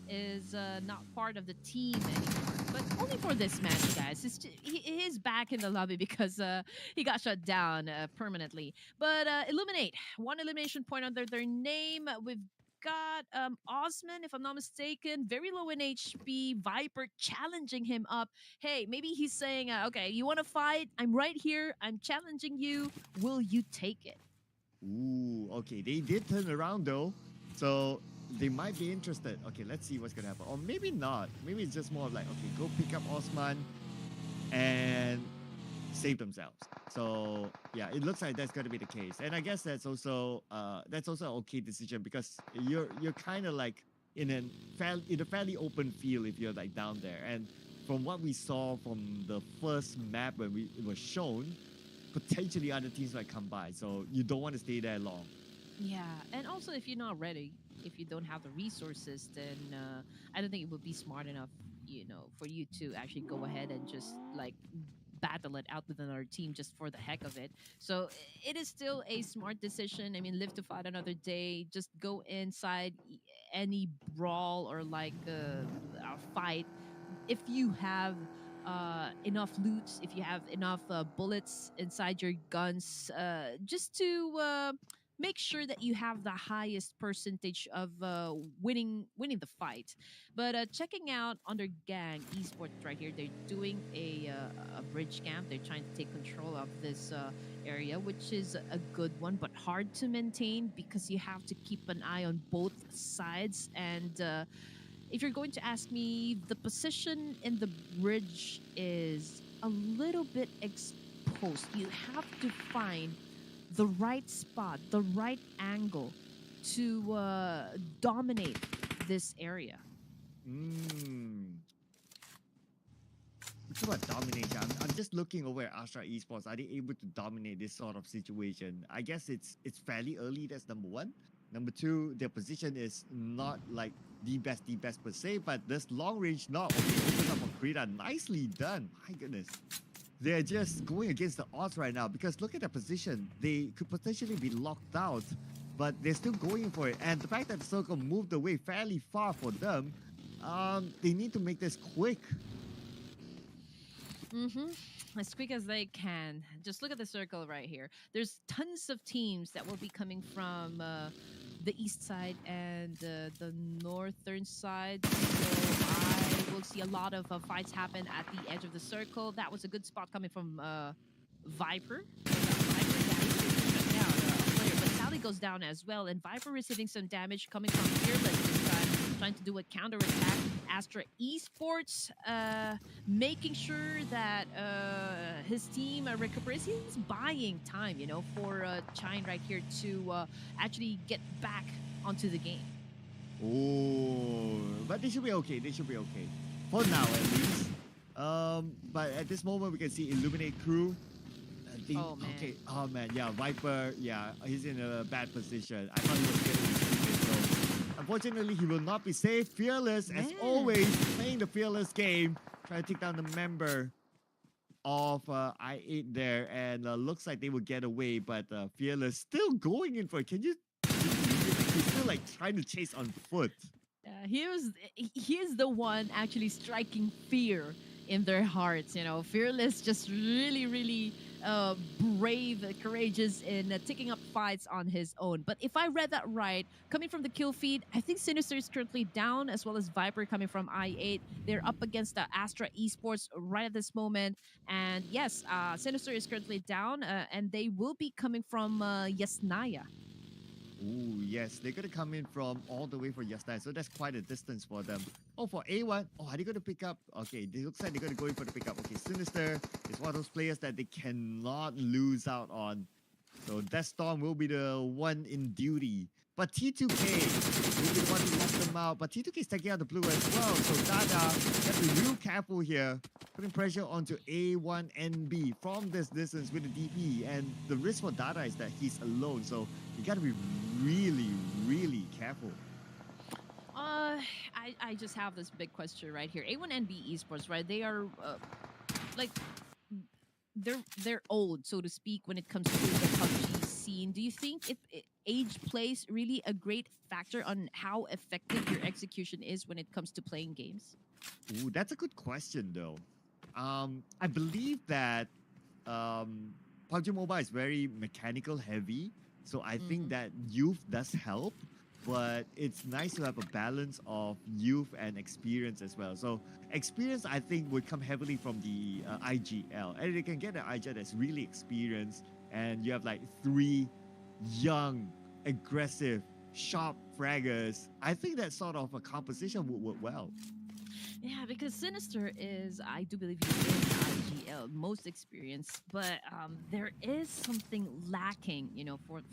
is not part of the team anymore, but only for this match, guys. He is back in the lobby because he got shut down permanently. But Illuminate, one elimination point under their name. We've got Osman, if I'm not mistaken, very low in HP. Viper challenging him up. Hey, maybe he's saying, okay, you want to fight? I'm right here. I'm challenging you. Will you take it? Ooh, okay. They did turn around though, so they might be interested. Okay, let's see what's gonna happen. Or maybe not. Maybe it's just more of like, okay, go pick up Osman and save themselves. So yeah, it looks like that's gonna be the case. And I guess that's also an okay decision because you're kind of like in a fairly open field if you're like down there. And from what we saw from the first map when it was shown, potentially other teams might come by. So you don't want to stay there long. Yeah, and also if you're not ready, if you don't have the resources, then I don't think it would be smart enough, for you to actually go ahead and just like battle it out with another team just for the heck of it. So it is still a smart decision. I mean, live to fight another day. Just go inside any brawl or like a fight if you have enough loot, if you have enough bullets inside your guns, just to make sure that you have the highest percentage of winning the fight. But checking out under Gang Esports right here, they're doing a bridge camp. They're trying to take control of this area, which is a good one, but hard to maintain because you have to keep an eye on both sides. And if you're going to ask me, the position in the bridge is a little bit exposed. You have to find the right spot, the right angle to dominate this area. Mm. Talk about domination. I'm just looking over at Astra Esports. Are they able to dominate this sort of situation? I guess it's fairly early. That's number one. Number two, their position is not like the best per se, but this long range knock opens up for Krita. Nicely done. My goodness. They're just going against the odds right now because look at their position. They could potentially be locked out, but they're still going for it. And the fact that the circle moved away fairly far for them, they need to make this quick. As quick as they can. Just look at the circle right here. There's tons of teams that will be coming from the east side and the northern side. So I will see a lot of fights happen at the edge of the circle. That was a good spot coming from Viper. Viper, yeah, he's shut down a player, but Sally goes down as well. And Viper receiving some damage coming from Fearless this time, trying to do a counter attack. Astra Esports making sure that his team recuperates. He's buying time, for Chine right here to actually get back onto the game. Oh, but they should be okay. They should be okay. For now, at least. But at this moment, we can see Illuminate Crew. I think, Oh, man. okay. Oh, man. Yeah, Viper. Yeah, he's in a bad position. I thought he was getting so unfortunately, he will not be safe. Fearless, as always, playing the Fearless game. Trying to take down the member of I8 there. And looks like they will get away. But Fearless still going in for it. Can you... He's still like trying to chase on foot. He is the one actually striking fear in their hearts. Fearless, just really, really brave, courageous in taking up fights on his own. But if I read that right, coming from the kill feed, I think Sinister is currently down, as well as Viper coming from I8. They're up against Astra Esports right at this moment. And yes, Sinister is currently down, and they will be coming from Yasnaya. Ooh, yes, they're gonna come in from all the way for Yasnaya, so that's quite a distance for them. Oh, for A1, are they gonna pick up? Okay, it looks like they're gonna go in for the pickup. Okay, Sinister is one of those players that they cannot lose out on. So Death Storm will be the one in duty. But T2K will be the one to lock them out. But T2K is taking out the blue as well. So Dada has to be real careful here. Putting pressure onto A1 and B from this distance with the DP. And the risk for Dada is that he's alone. So you gotta be really, really careful. I just have this big question right here. A1NB Esports, right? They are like they're old, so to speak, when it comes to the PUBG scene. Do you think age plays really a great factor on how effective your execution is when it comes to playing games? Ooh, that's a good question, though. I believe that PUBG Mobile is very mechanical heavy, so I think Mm. that youth does help, but it's nice to have a balance of youth and experience as well. So experience, I think, would come heavily from the IGL, and you can get an IGL that's really experienced, and you have like three young, aggressive, sharp fraggers. I think that sort of a composition would work well. Yeah, because Sinister is, I do believe he is IGL, most experienced, but there is something lacking,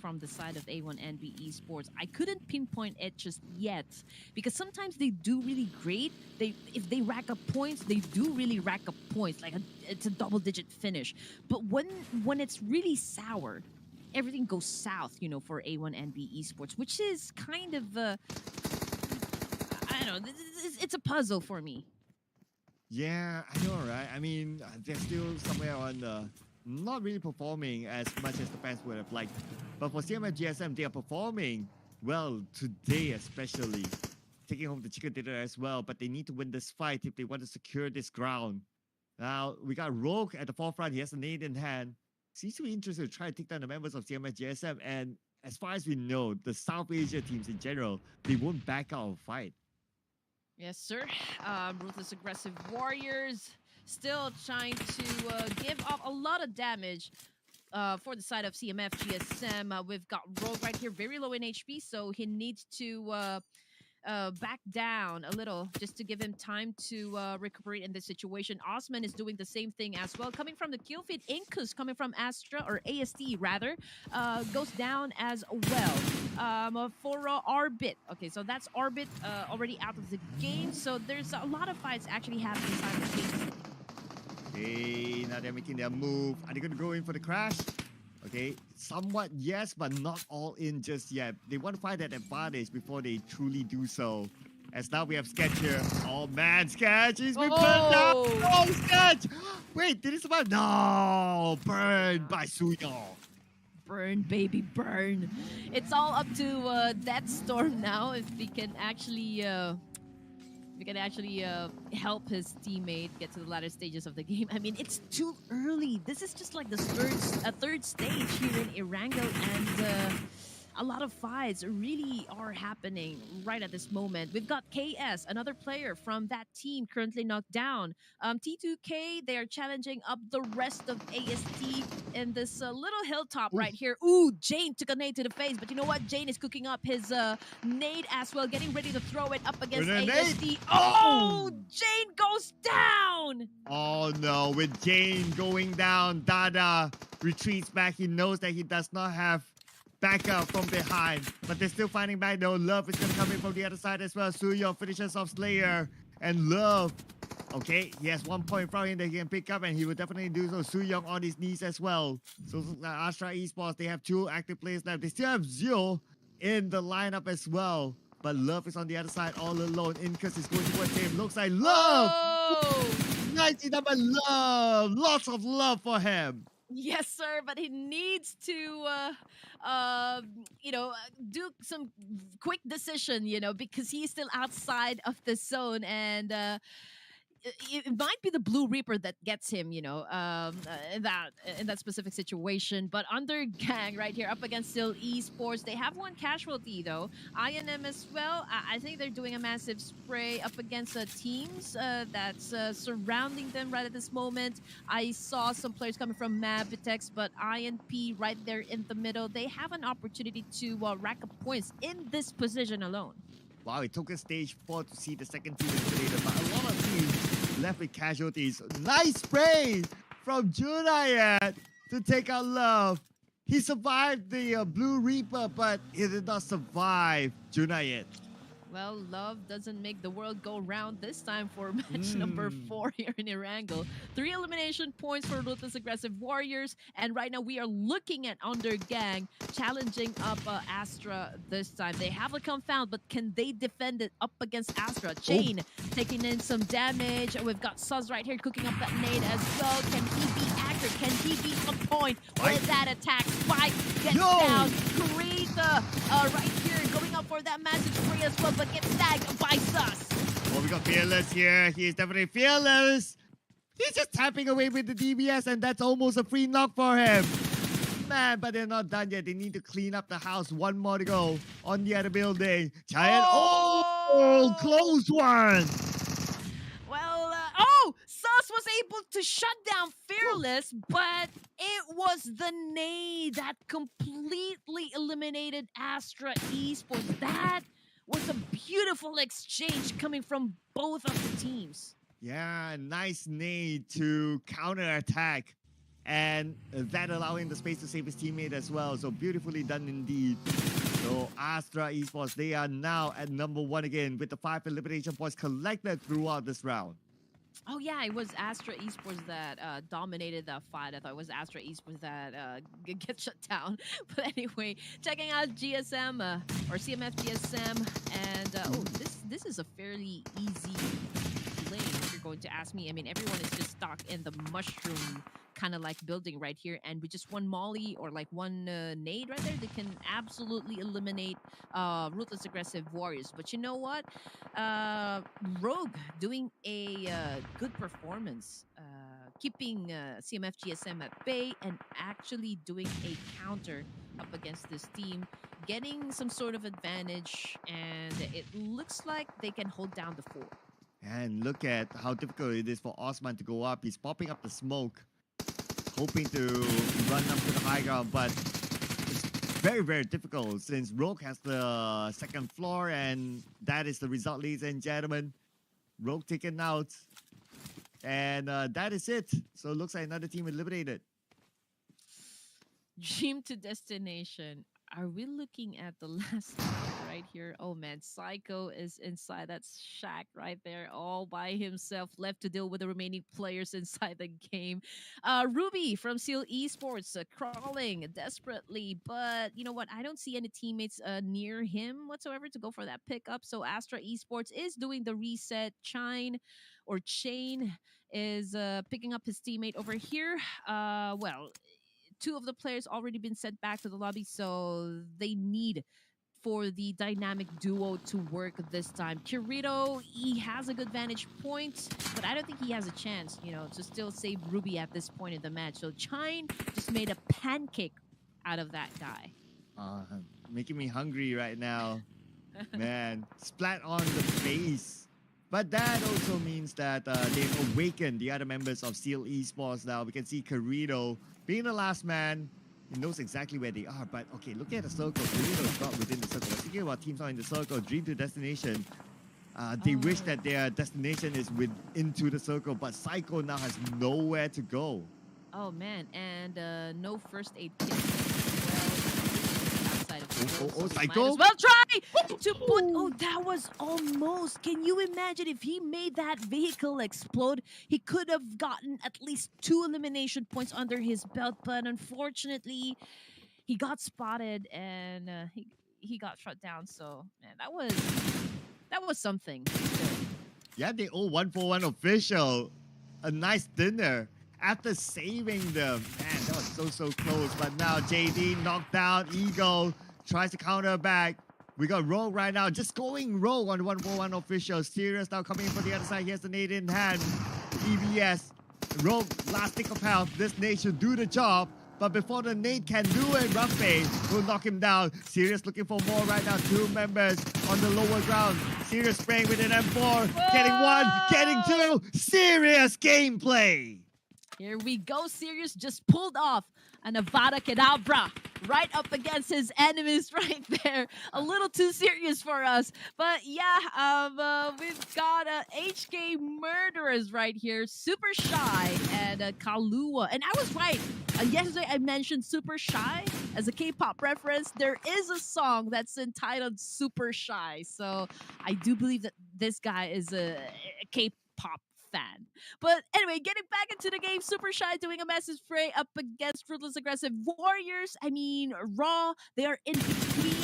from the side of A1NB Esports. I couldn't pinpoint it just yet because sometimes they do really great. If they rack up points, they do really rack up points, like it's a double-digit finish. But when it's really sour, everything goes south, for A1NB Esports, which is kind of I don't know. It's a puzzle for me. Yeah, I know, right? I mean, they're still somewhere on the not really performing as much as the fans would have liked. But for CMF GSM, they are performing well today, especially taking home the chicken dinner as well. But they need to win this fight if they want to secure this ground. Now we got Rogue at the forefront. He has a nade in hand. Seems to be interested to try to take down the members of CMF GSM. And as far as we know, the South Asia teams in general, they won't back out of fight. Yes, sir. Ruthless aggressive warriors still trying to give up a lot of damage for the side of CMF GSM. We've got Rogue right here, very low in HP, so he needs to back down a little just to give him time to recuperate in this situation. Osman is doing the same thing as well. Coming from the kill feed, Incus coming from Astra, or AST rather, goes down as well. For Arbit. Okay, so that's Arbit already out of the game. So there's a lot of fights actually happening simultaneously. Okay, now they're making their move. Are they going to go in for the crash? Okay, somewhat yes, but not all in just yet. They want to find that advantage before they truly do so. As now we have Sketch here. Oh man, Sketch, he's been burned down. Oh! No, Sketch! Wait, did he survive? No, burned by Suyo. Burn, baby, burn. It's all up to Deathstorm now if we can actually help his teammate get to the latter stages of the game. I mean, it's too early. This is just like the third stage here in Erangel, and a lot of fights really are happening right at this moment. We've got KS, another player from that team, currently knocked down. T2K, they are challenging up the rest of AST in this little hilltop right here. Ooh, Jane took a nade to the face, but you know what? Jane is cooking up his nade as well, getting ready to throw it up against AST. Oh, Jane goes down! Oh no, with Jane going down, Dada retreats back. He knows that he does not have backup from behind, but they're still fighting back though. Love is going to come in from the other side as well. Suyo finishes off Slayer, and Love, okay, he has 1 point from him that he can pick up, and he will definitely do so. Suyong on his knees as well. So Astra Esports, they have 2 active players left. They still have Zio in the lineup as well, but Love is on the other side all alone. Incus is going towards him. Looks like Love! Oh! 90 number Love! Lots of love for him. Yes, sir, but he needs to, do some quick decision, because he's still outside of the zone, and it might be the Blue Reaper that gets him, in that specific situation. But under Gang right here, up against Still Esports, they have 1 casualty though. INM as well. I think they're doing a massive spray up against teams that's surrounding them right at this moment. I saw some players coming from Mavitex, but INP right there in the middle. They have an opportunity to rack up points in this position alone. Wow, it took us stage 4 to see the second team eliminated, but a lot of teams left with casualties. Nice spray from Junayat to take out Love. He survived the Blue Reaper, but he did not survive Junayat. Well, love doesn't make the world go round this time for match number Mm. 4 here in Erangel. 3 elimination points for Ruthless Aggressive Warriors. And right now we are looking at Undergang challenging up Astra this time. They have a confound, but can they defend it up against Astra? Chain taking in some damage. We've got Suz right here cooking up that nade as well. Can he be accurate? Can he be on point with that attack? Spike gets down. Krita right here going up for that massive spray as well, but gets tagged by Sus. Well, we got Fearless here. He's definitely fearless. He's just tapping away with the DBS, and that's almost a free knock for him. Man, but they're not done yet. They need to clean up the house. One more to go on the other building. Giant. Oh, close one. Well, Sus was able to shut down Fearless, but it was the nade that completely eliminated Astra Esports. That was a beautiful exchange coming from both of the teams. Yeah, nice nade to counter attack. And that allowing the space to save his teammate as well. So beautifully done indeed. So Astra Esports, they are now at number 1 again with the 5 elimination points collected throughout this round. Oh yeah, it was Astra Esports that dominated that fight. I thought it was Astra Esports that gets shut down. But anyway, checking out GSM or CMF GSM, and this is a fairly easy lane if you're going to ask me. I mean, everyone is just stuck in the mushroom kind of like building right here, and with just one molly or like one nade right there, they can absolutely eliminate Ruthless Aggressive Warriors. But you know what? Rogue doing a good performance, keeping CMF GSM at bay and actually doing a counter up against this team, getting some sort of advantage, and it looks like they can hold down the fort. And look at how difficult it is for Osman to go up. He's popping up the smoke, hoping to run up to the high ground, but it's very, very difficult since Rogue has the second floor, and that is the result, ladies and gentlemen. Rogue taken out, and that is it. So it looks like another team eliminated. Dream to destination. Are we looking at the last round right here? Oh man, Psycho is inside that shack right there, all by himself, left to deal with the remaining players inside the game. Ruby from Seal Esports crawling desperately, but you know what? I don't see any teammates near him whatsoever to go for that pickup. So Astra Esports is doing the reset. Chain is picking up his teammate over here. Well, 2 of the players already been sent back to the lobby, so they need for the dynamic duo to work this time. Kirito, he has a good vantage point, but I don't think he has a chance, to still save Ruby at this point in the match. So Chine just made a pancake out of that guy. Making me hungry right now. Man, splat on the face. But that also means that they've awakened the other members of Seal Esports now. We can see Kirito being the last man. He knows exactly where they are. But okay, look at the circle. Kirito is not within the circle. Thinking about teams not in the circle, Dream to Destination. They wish that their destination is into the circle, but Psycho now has nowhere to go. Oh man, and no first aid kit. Outside of the world, so Psycho! might as well try to put. Oh, that was almost. Can you imagine if he made that vehicle explode? He could have gotten at least 2 elimination points under his belt, but unfortunately, he got spotted and he got shut down. So man, that was something. Yeah, they owe 1-for-1 official a nice dinner after saving them. Man, that was so close. But now JD knocked out. Eagle tries to counter back. We got Rogue right now, just going Rogue on 1-for-1 official. Sirius now coming in for the other side. He has the nade in hand. EBS. Rogue, last stick of health. This nade should do the job. But before the nade can do it, Ruffy will knock him down. Sirius looking for more right now. 2 members on the lower ground. Sirius spraying with an M4. Whoa! Getting 1, getting 2. Serious gameplay. Here we go. Sirius just pulled off a Nevada Kedavra right up against his enemies right there. A little too serious for us. But yeah, we've got HK Murderers right here, Super Shy and Kalua. And I was right. Yesterday I mentioned Super Shy as a K-pop reference. There is a song that's entitled Super Shy. So I do believe that this guy is a K-pop fan. But anyway, getting back into the game, Super Shy doing a massive spray up against Ruthless Aggressive Warriors. I mean, Raw, they are in between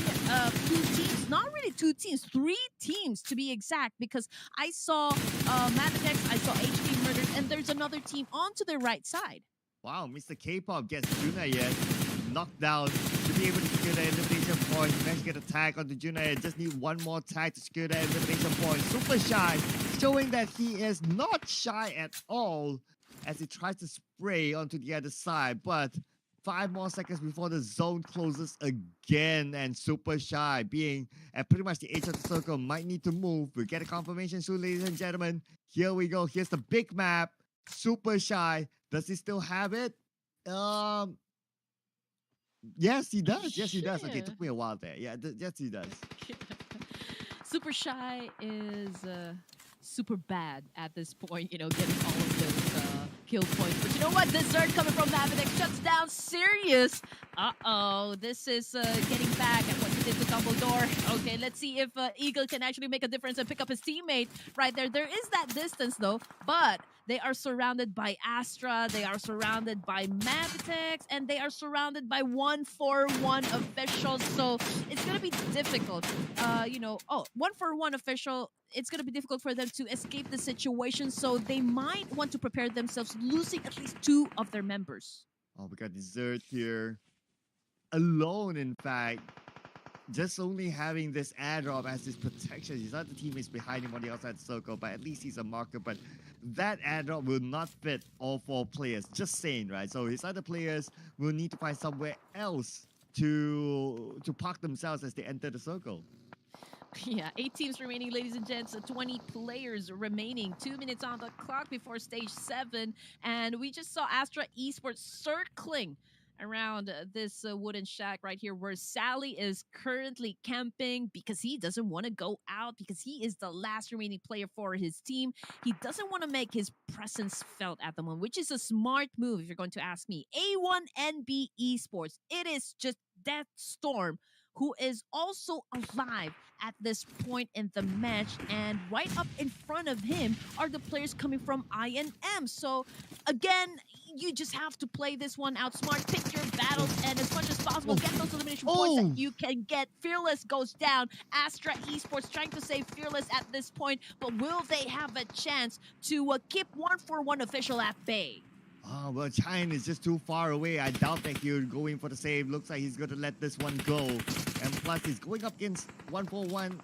two teams. Not really two teams, three teams to be exact, because I saw Matatex, I saw HD Murders, and there's another team onto the right side. Wow, Mr. K-pop gets Junayet knocked down to be able to secure the elimination point. He managed to get a tag onto Junayet. Just need one more tag to secure the elimination point. Super Shy, showing that he is not shy at all as he tries to spray onto the other side. But 5 more seconds before the zone closes again, and Super Shy, being at pretty much the edge of the circle, might need to move. We'll get a confirmation soon, ladies and gentlemen. Here we go. Here's the big map. Super Shy. Does he still have it? Um, yes, he does. Yes, he does. Okay, it took me a while there. Yeah, yes, he does. Super Shy is super bad at this point, getting all of those kill points. But you know what? This Zerd coming from Navidex shuts down Sirius. Uh-oh, this is getting back at what he did to Dumbledore. Okay, let's see if Eagle can actually make a difference and pick up his teammate right there. There is that distance, though, but they are surrounded by Astra, they are surrounded by Mavitex, and they are surrounded by 141 officials. So it's going to be difficult. 141 official, it's going to be difficult for them to escape the situation. So they might want to prepare themselves, losing at least 2 of their members. Oh, we got Dessert here. Alone, in fact. Just only having this airdrop as his protection. He's not the teammates behind him on the outside circle, but at least he's a marker. But that airdrop will not fit all 4 players. Just saying, right? So his other players will need to find somewhere else to park themselves as they enter the circle. Yeah, 8 teams remaining, ladies and gents. 20 players remaining. 2 minutes on the clock before stage 7. And we just saw Astra Esports circling around this wooden shack right here where Sally is currently camping because he doesn't want to go out because he is the last remaining player for his team. He doesn't want to make his presence felt at the moment, which is a smart move if you're going to ask me. A1NB Esports. It is just Death Storm who is also alive at this point in the match. And right up in front of him are the players coming from INM. So again, you just have to play this one out smart, pick your battles, and as much as possible, get those elimination points that you can get. Fearless goes down. Astra Esports trying to save Fearless at this point, but will they have a chance to keep 141 official at bay? Oh, well, Chine is just too far away. I doubt that he'll go in for the save. Looks like he's going to let this one go. And plus, he's going up against 141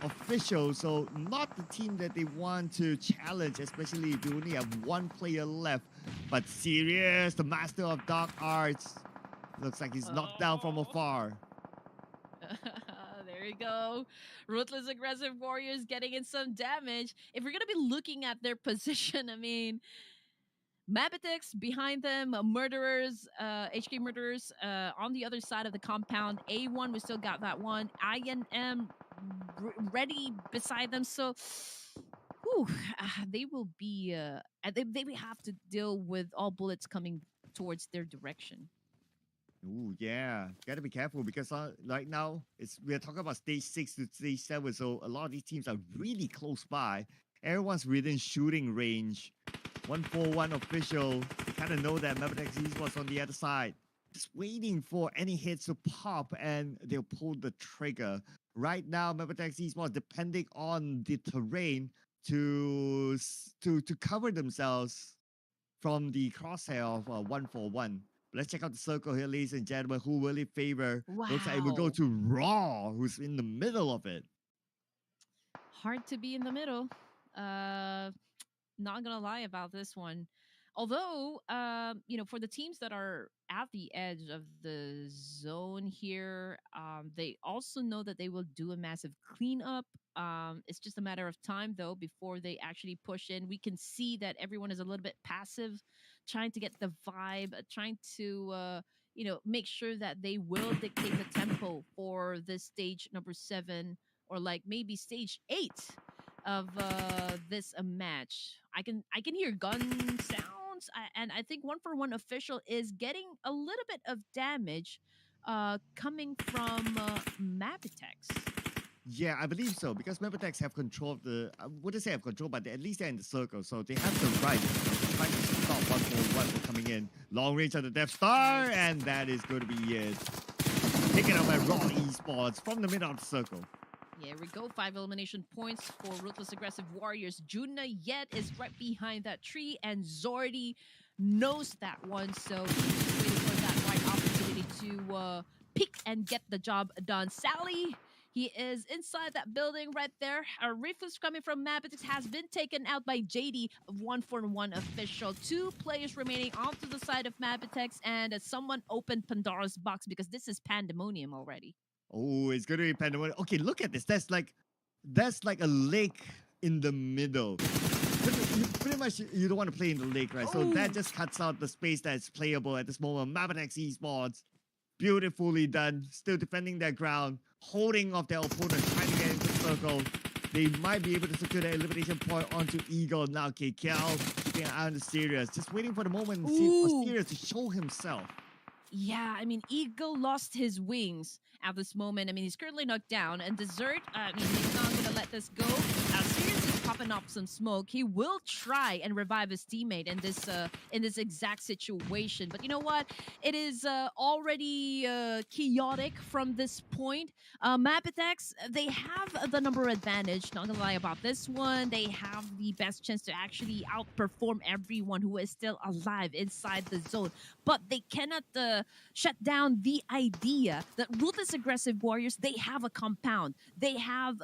official, so not the team that they want to challenge, especially if you only have 1 player left. But Sirius, the master of dark arts, looks like he's knocked down from afar. There you go. Ruthless Aggressive Warriors getting in some damage. If we're going to be looking at their position, I mean, Mabitex behind them, Murderers, HK Murderers on the other side of the compound. A1, we still got that one. INM ready beside them. So, they will be, they will have to deal with all bullets coming towards their direction. Ooh, yeah. Gotta be careful because right now we're talking about stage 6 to stage 7, so a lot of these teams are really close by. Everyone's within shooting range. 141 official. They kind of know that Mavericks Esports on the other side. Just waiting for any hits to pop and they'll pull the trigger. Right now, Mavericks Esports depending on the terrain to cover themselves from the crosshair of 141. Let's check out the circle here, ladies and gentlemen. Who will it favor? Wow. Looks like it will go to Raw, who's in the middle of it. Hard to be in the middle. Not gonna lie about this one. Although, for the teams that are at the edge of the zone here, they also know that they will do a massive cleanup. It's just a matter of time, though, before they actually push in. We can see that everyone is a little bit passive, trying to get the vibe, trying to, make sure that they will dictate the tempo for this stage number 7, or like maybe stage 8 of this match. I can hear gun sounds, and I think one for one official is getting a little bit of damage coming from Mapitex. Yeah, I believe so because Mavericks have control of the. I wouldn't say have control, but at least they're in the circle, so they have the right to try to stop one from coming in. Long range of the Death Star, Nice. and that is going to be it. Taken out by Raw Esports from the middle of the circle. Yeah, here we go. 5 elimination points for Ruthless Aggressive Warriors. Juna Yet is right behind that tree, and Zordy knows that one, so he's just waiting for that right opportunity to peek and get the job done. Sally, he is inside that building right there. A reflex coming from Mapitix has been taken out by JD, 1-for-1 official. 2 players remaining onto the side of Mapitex, and someone opened Pandora's box because this is pandemonium already. Oh, it's going to be pandemonium. Okay, look at this. That's like a lake in the middle. Pretty much you don't want to play in the lake, right? So that Oh. just cuts out the space that's playable at this moment. Mavericks Esports, beautifully done. Still defending their ground, holding off their opponent, trying to get into the circle. They might be able to secure the elimination point onto Eagle now. KKL keeping an eye on the Sirius, just waiting for the moment for Ooh. Sirius to show himself. Yeah, I mean, Eagle lost his wings at this moment. I mean, he's currently knocked down. And Desert, I mean, he's not going to let this go. Sirius is popping up some smoke. He will try and revive his teammate in this exact situation. But you know what? It is already chaotic from this point. Mapitex, they have the number advantage. Not going to lie about this one. They have the best chance to actually outperform everyone who is still alive inside the zone. But they cannot shut down the idea that Ruthless Aggressive Warriors, they have a compound. They have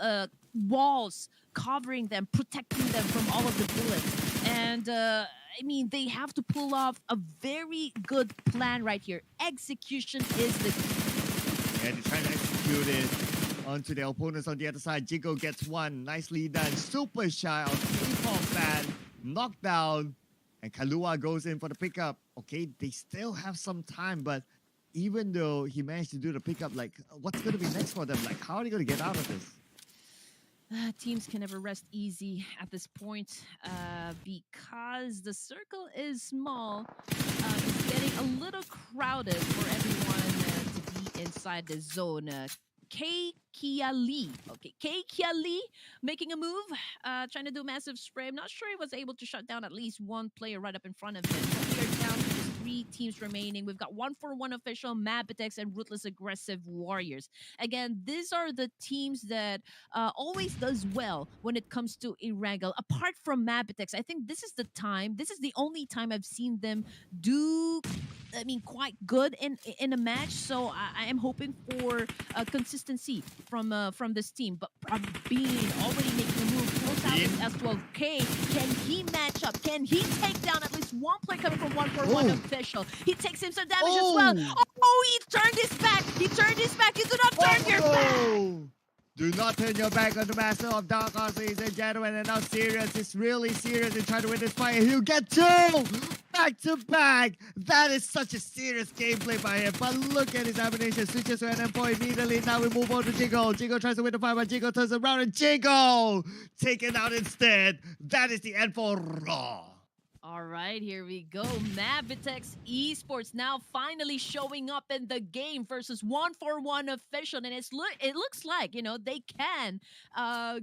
walls covering them, protecting them from all of the bullets. And I mean, they have to pull off a very good plan right here. Execution is the key. Yeah, they're trying to execute it onto their opponents on the other side. Jiggo gets one. Nicely done. Super shy of K-pop fan. Knockdown. And Kalua goes in for the pickup. Okay, they still have some time, but even though he managed to do the pickup, like, what's going to be next for them? Like, how are they going to get out of this? Teams can never rest easy at this point because the circle is small. It's getting a little crowded for everyone to be inside the zone. Kia Lee. Okay, Kia Lee making a move, trying to do a massive spray. I'm not sure he was able to shut down at least one player right up in front of him. But we are down to just 3 teams remaining. We've got 1-for-1 official, Mapitex, and Ruthless Aggressive Warriors. Again, these are the teams that always does well when it comes to Irregal. Apart from Mapitex, I think this is the only time I've seen them do quite good in a match. So I am hoping for consistency from this team. But Bean already making a move close out Bean. with S12K. Can he match up? Can he take down at least one player coming from 1-for-1 Oh. official? He takes him some damage as well. Oh. Oh, he turned his back. You do not turn your back. Oh! Do not turn your back on the master of Dark Arts, ladies and gentlemen. And now Sirius is really serious in trying to win this fight. And he'll get 2 back to back. That is such a serious gameplay by him. But look at his animation. Switches to an endpoint immediately. Now we move on to Jiggo. Jiggo tries to win the fight, but Jiggo turns around and Jiggo taken out instead. That is the end for Raw. All right, here we go. Mavitex Esports now finally showing up in the game versus 1-for-1 official, and it looks like they can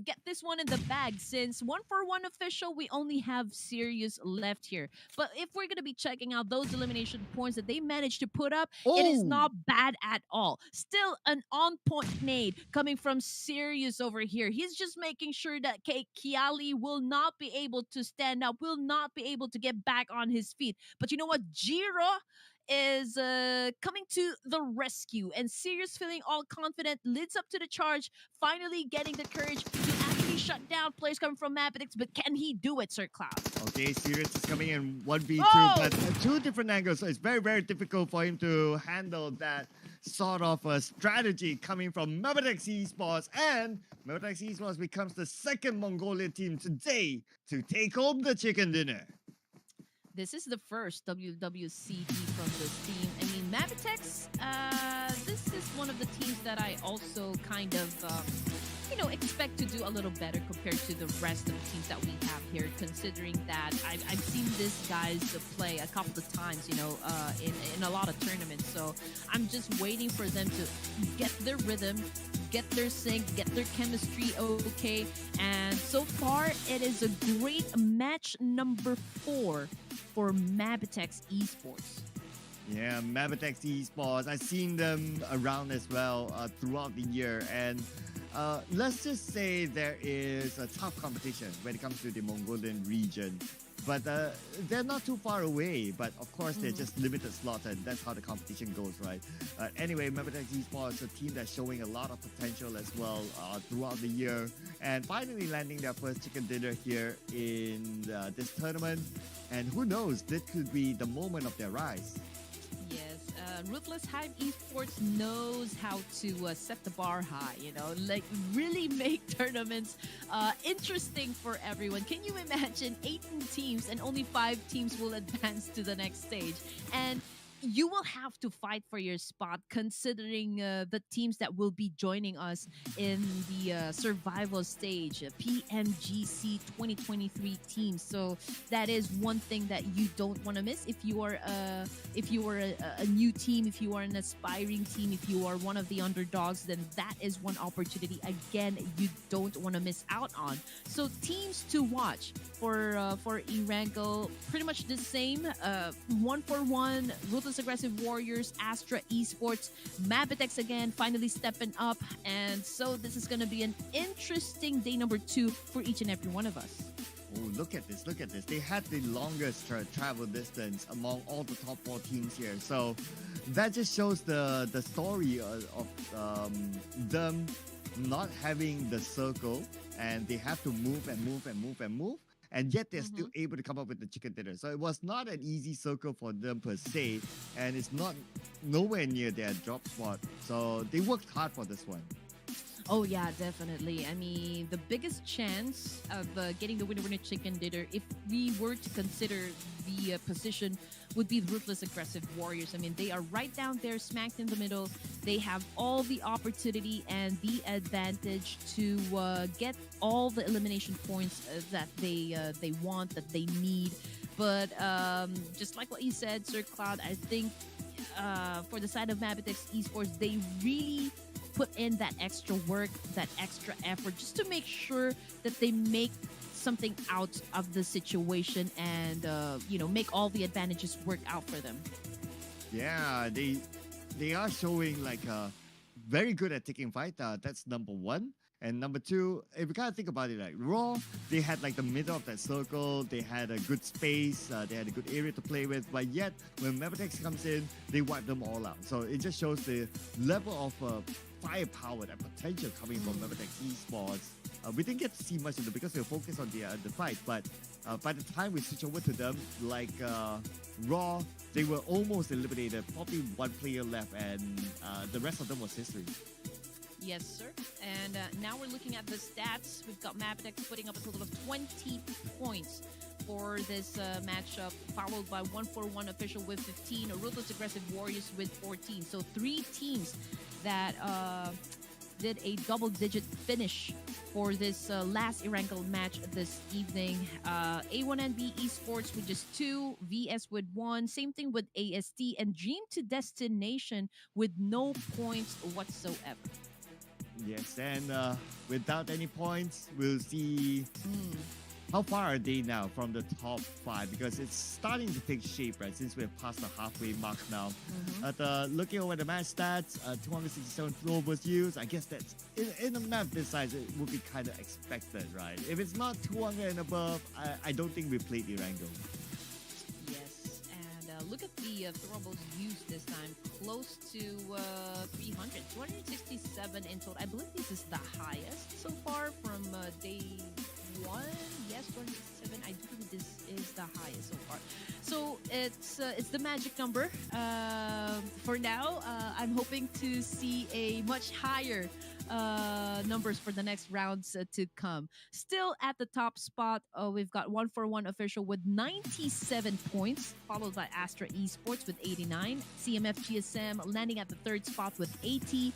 get this one in the bag since 1-for-1 official we only have Sirius left here. But if we're gonna be checking out those elimination points that they managed to put up, it is Oh. not bad at all. Still an on-point nade coming from Sirius over here. He's just making sure that Kiali will not be able to stand up, will not be able to get back on his feet. But you know what? Jiro is coming to the rescue, and Sirius, feeling all confident, leads up to the charge, finally getting the courage to actually shut down players coming from Mapitex. But can he do it, Sir Cloud? Okay, Sirius is coming in 1v2, Oh! but 2 different angles, so it's very, very difficult for him to handle that sort of a strategy coming from Mapitex Esports, and Mapitex Esports becomes the second Mongolian team today to take home the chicken dinner. This is the first WWCD from this team. I mean, Mavitex, this is one of the teams that I also kind of, expect to do a little better compared to the rest of the teams that we have here, considering that I've seen these guys play a couple of times, in a lot of tournaments. So I'm just waiting for them to get their rhythm, get their sync, get their chemistry okay. And so far, it is a great match number 4 for Mavitex Esports. Yeah, Mavitex Esports. I've seen them around as well throughout the year. And let's just say there is a tough competition when it comes to the Mongolian region. But they're not too far away. But of course, they're just limited slots, and that's how the competition goes, right? Anyway, Mavitex Esports is a team that's showing a lot of potential as well throughout the year. And finally landing their first chicken dinner here in this tournament. And who knows, this could be the moment of their rise. Yes, Ruthless Hive Esports knows how to set the bar high, like really make tournaments interesting for everyone. Can you imagine 18 teams and only 5 teams will advance to the next stage? And you will have to fight for your spot considering the teams that will be joining us in the survival stage, PMGC 2023 teams. So that is one thing that you don't want to miss if you are a new team, if you are an aspiring team, if you are one of the underdogs, then that is one opportunity again you don't want to miss out on. So teams to watch for Erangel, pretty much the same. 1-for-1 Ruthless Aggressive Warriors, Astra Esports, Mavitex again, finally stepping up. And so this is going to be an interesting day number 2 for each and every one of us. Oh, look at this, look at this. They had the longest travel distance among all the top 4 teams here. So that just shows the story of them not having the circle, and they have to move and move and move and move. And yet they're still able to come up with the chicken dinner. So it was not an easy circle for them per se, and it's not nowhere near their drop spot. So they worked hard for this one. Oh yeah, definitely. I mean, the biggest chance of getting the winner chicken dinner, if we were to consider the position, would be the Ruthless Aggressive Warriors. I mean, they are right down there, smacked in the middle. They have all the opportunity and the advantage to get all the elimination points that they want, that they need. But just like what you said, Sir Cloud, I think for the side of Mavitex Esports, they really put in that extra work, that extra effort, just to make sure that they make something out of the situation and make all the advantages work out for them. Yeah, they are showing like very good at taking fight. That's number 1. And number 2, if you kind of think about it, like Raw, they had like the middle of that circle, they had a good space, they had a good area to play with, but yet when Mavitex comes in, they wipe them all out. So it just shows the level of firepower, that potential coming from Mavitex Esports. We didn't get to see much of it because we were focused on the fight, but by the time we switch over to them, like Raw, they were almost eliminated, probably 1 player left, and the rest of them was history. Yes, sir. And now we're looking at the stats. We've got Mavitex putting up a total of 20 points for this matchup, followed by 1-for-1 Official with 15, Ruthless Aggressive Warriors with 14. So 3 teams that did a double-digit finish for this last Erangel match this evening. A1NB Esports with just 2, VS with 1, same thing with AST, and Dream to Destination with no points whatsoever. Yes, and without any points, we'll see how far are they now from the top 5, because it's starting to take shape, right, since we're past the halfway mark now. Looking over the match stats, 267 throwables used. I guess that's in a map this size, it would be kind of expected, right? If it's not 200 and above, I don't think we played Erangel. Yes, and look at the throwables used this time, close to 300, 267 in total. I believe this is the highest so far from day 1. Yes, 267. I do believe this is the highest so far. So it's the magic number. For now, I'm hoping to see a much higher numbers for the next rounds to come. Still at the top spot, we've got 141 official with 97 points, followed by Astra Esports with 89. CMF GSM landing at the third spot with 80.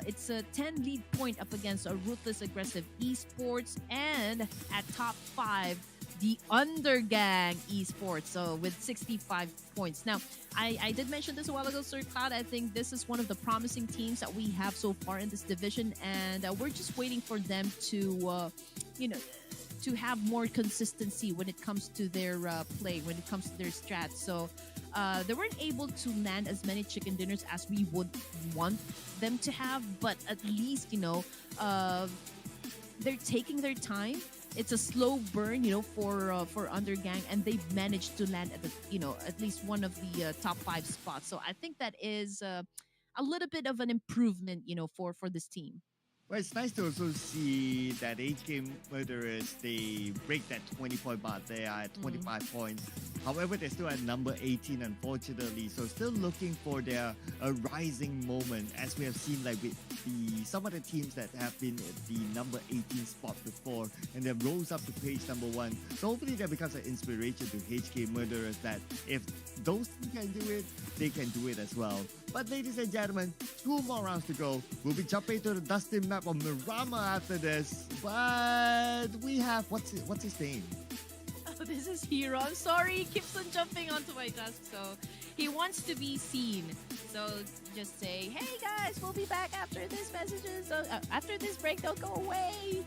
It's a 10 lead point up against a Ruthless Aggressive Esports, and at top 5, the Undergang Esports, so with 65 points. Now, I did mention this a while ago, Sir Cloud. I think this is one of the promising teams that we have so far in this division, and we're just waiting for them to, to have more consistency when it comes to their play, when it comes to their strats. So they weren't able to land as many chicken dinners as we would want them to have, but at least, they're taking their time. It's a slow burn, for Undergang, and they've managed to land at at least one of the top 5 spots. So I think that is a little bit of an improvement, for this team. Well, it's nice to also see that HK Murderers, they break that 20-point mark. They are at 25 points. However, they're still at number 18, unfortunately. So still looking for their rising moment, as we have seen like with some of the teams that have been at the number 18 spot before, and then rose up to page number 1. So hopefully that becomes an inspiration to HK Murderers, that if those two can do it, they can do it as well. But ladies and gentlemen, 2 more rounds to go. We'll be jumping to the Dustin map of Mirama after this. But we have, what's his name? Oh, this is Hero. I'm sorry, he keeps on jumping onto my desk, so he wants to be seen. So just say, hey guys, we'll be back after this messages. After this break, don't go away.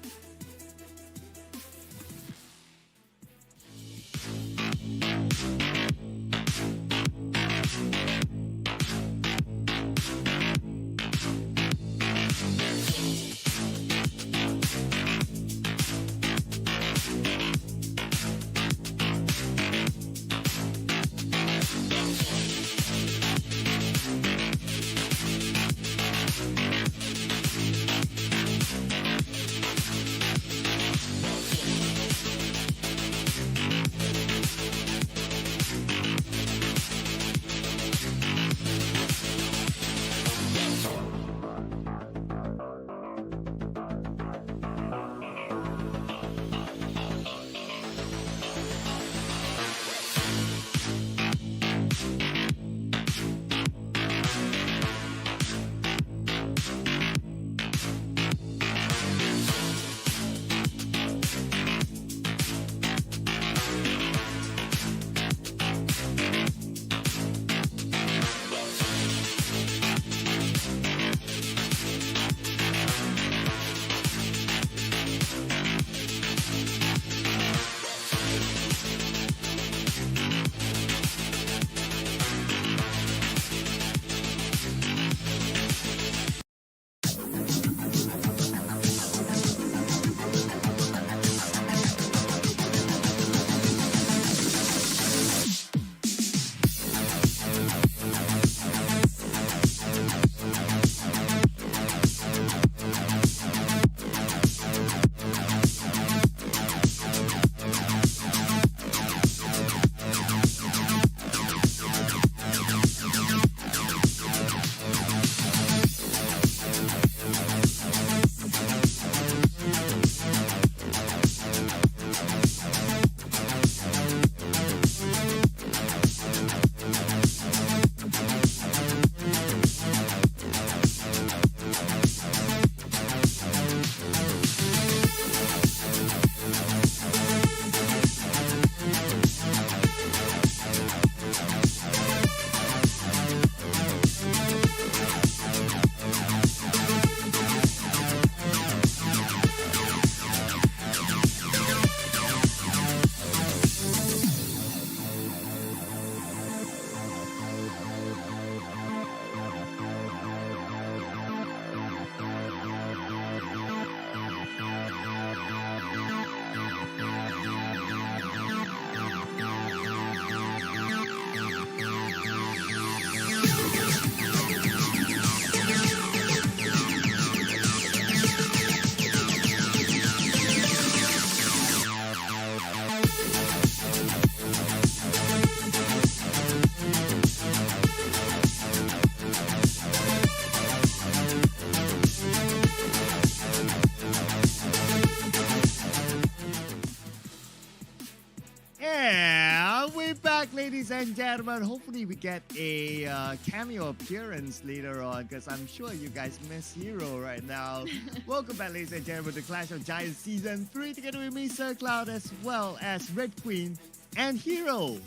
And we're back, ladies and gentlemen. Hopefully, we get a cameo appearance later on because I'm sure you guys miss Hero right now. Welcome back, ladies and gentlemen, to Clash of Giants Season 3, together with me, Sir Cloud, as well as Red Queen and Hero.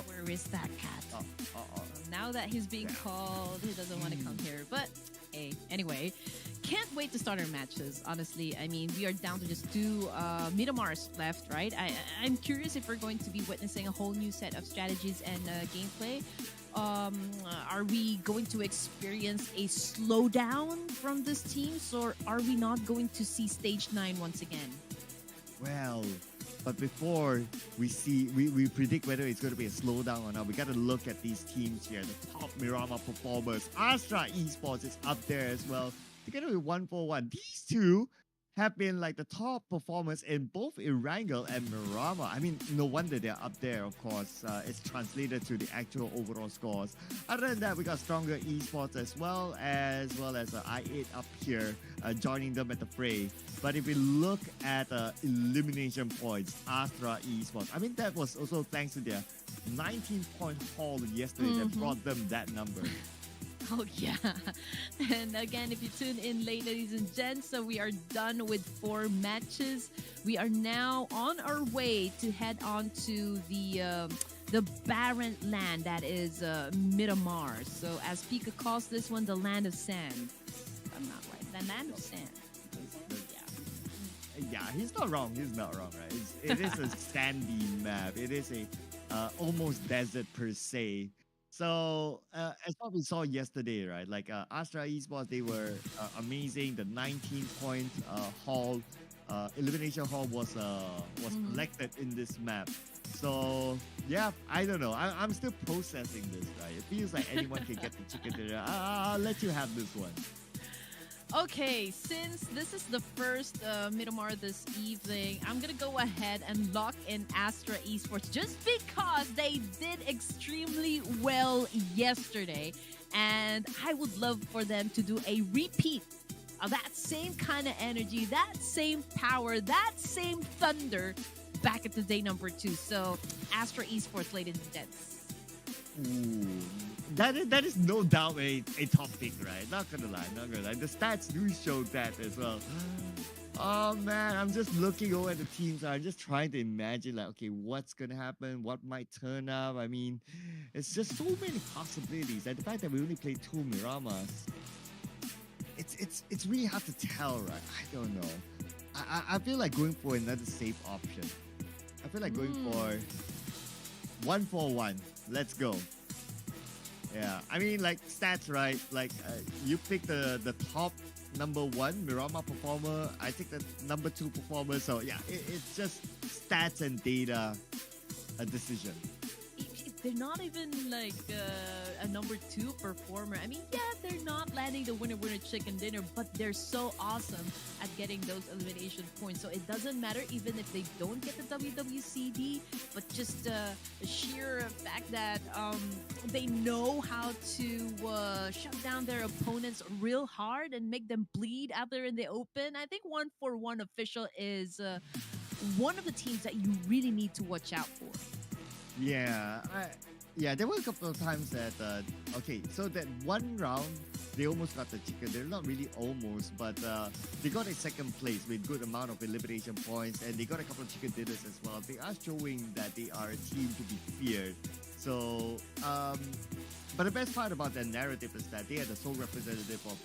Where is that cat? Oh. Now that he's being called, he doesn't want to come here. But hey, anyway, can't wait to start our matches. Honestly, I mean, we are down to just two Miramars left, right? I'm curious if we're going to be witnessing a whole new set of strategies and gameplay. Are we going to experience a slowdown from this teams, or are we not going to see stage 9 once again? Well, but before we predict whether it's going to be a slowdown or not, we got to look at these teams here. The top Mirama performers. Astra Esports is up there as well, together with 141. These two have been like the top performers in both Erangel and Mirama. I mean, no wonder they're up there, of course. It's translated to the actual overall scores. Other than that, we got Stronger Esports as well as I8 up here, joining them at the fray. But if we look at elimination points, Astra Esports, I mean, that was also thanks to their 19-point haul yesterday that brought them that number. Oh, yeah. And again, if you tune in late, ladies and gents, so we are done with 4 matches. We are now on our way to head on to the barren land that is Miramar. So as Pika calls this one, the land of sand. I'm not right. The land of sand. Yeah, he's not wrong. He's not wrong, right? It is a sandy map. It is a almost desert per se. So as what we saw yesterday, right? Like Astra Esports, they were amazing. The 19-point haul, elimination haul was collected in this map. So yeah, I don't know. I'm still processing this, right? It feels like anyone can get the chicken dinner. I'll let you have this one. Okay, since this is the first Miramar this evening, I'm gonna go ahead and lock in Astra Esports just because they did extremely well yesterday. And I would love for them to do a repeat of that same kind of energy, that same power, that same thunder back at the day number 2. So, Astra Esports, ladies and gents. Ooh. That is no doubt a top pick, right? Not gonna lie. The stats do show that as well. Oh man, I'm just looking over at the teams. I'm just trying to imagine, like, okay, what's gonna happen? What might turn up? I mean, it's just so many possibilities. And the fact that we only played 2 Miramas, it's really hard to tell, right? I don't know. I feel like going for another safe option. I feel like going for 141. Let's go. Yeah, I mean, like, stats, right? Like, you pick the top number 1 Mirama performer. I take the number 2 performer. So yeah, it's just stats and data, a decision. They're not even like a number 2 performer. I mean, yeah, they're not landing the winner chicken dinner, but they're so awesome at getting those elimination points. So it doesn't matter even if they don't get the WWCD, but just the sheer fact that they know how to shut down their opponents real hard and make them bleed out there in the open. I think 141 official is one of the teams that you really need to watch out for. Yeah, there were a couple of times that, okay, so that one round, they almost got the chicken. They're not really almost, but they got a second place with good amount of elimination points, and they got a couple of chicken dinners as well. They are showing that they are a team to be feared. So, but the best part about their narrative is that they are the sole representative of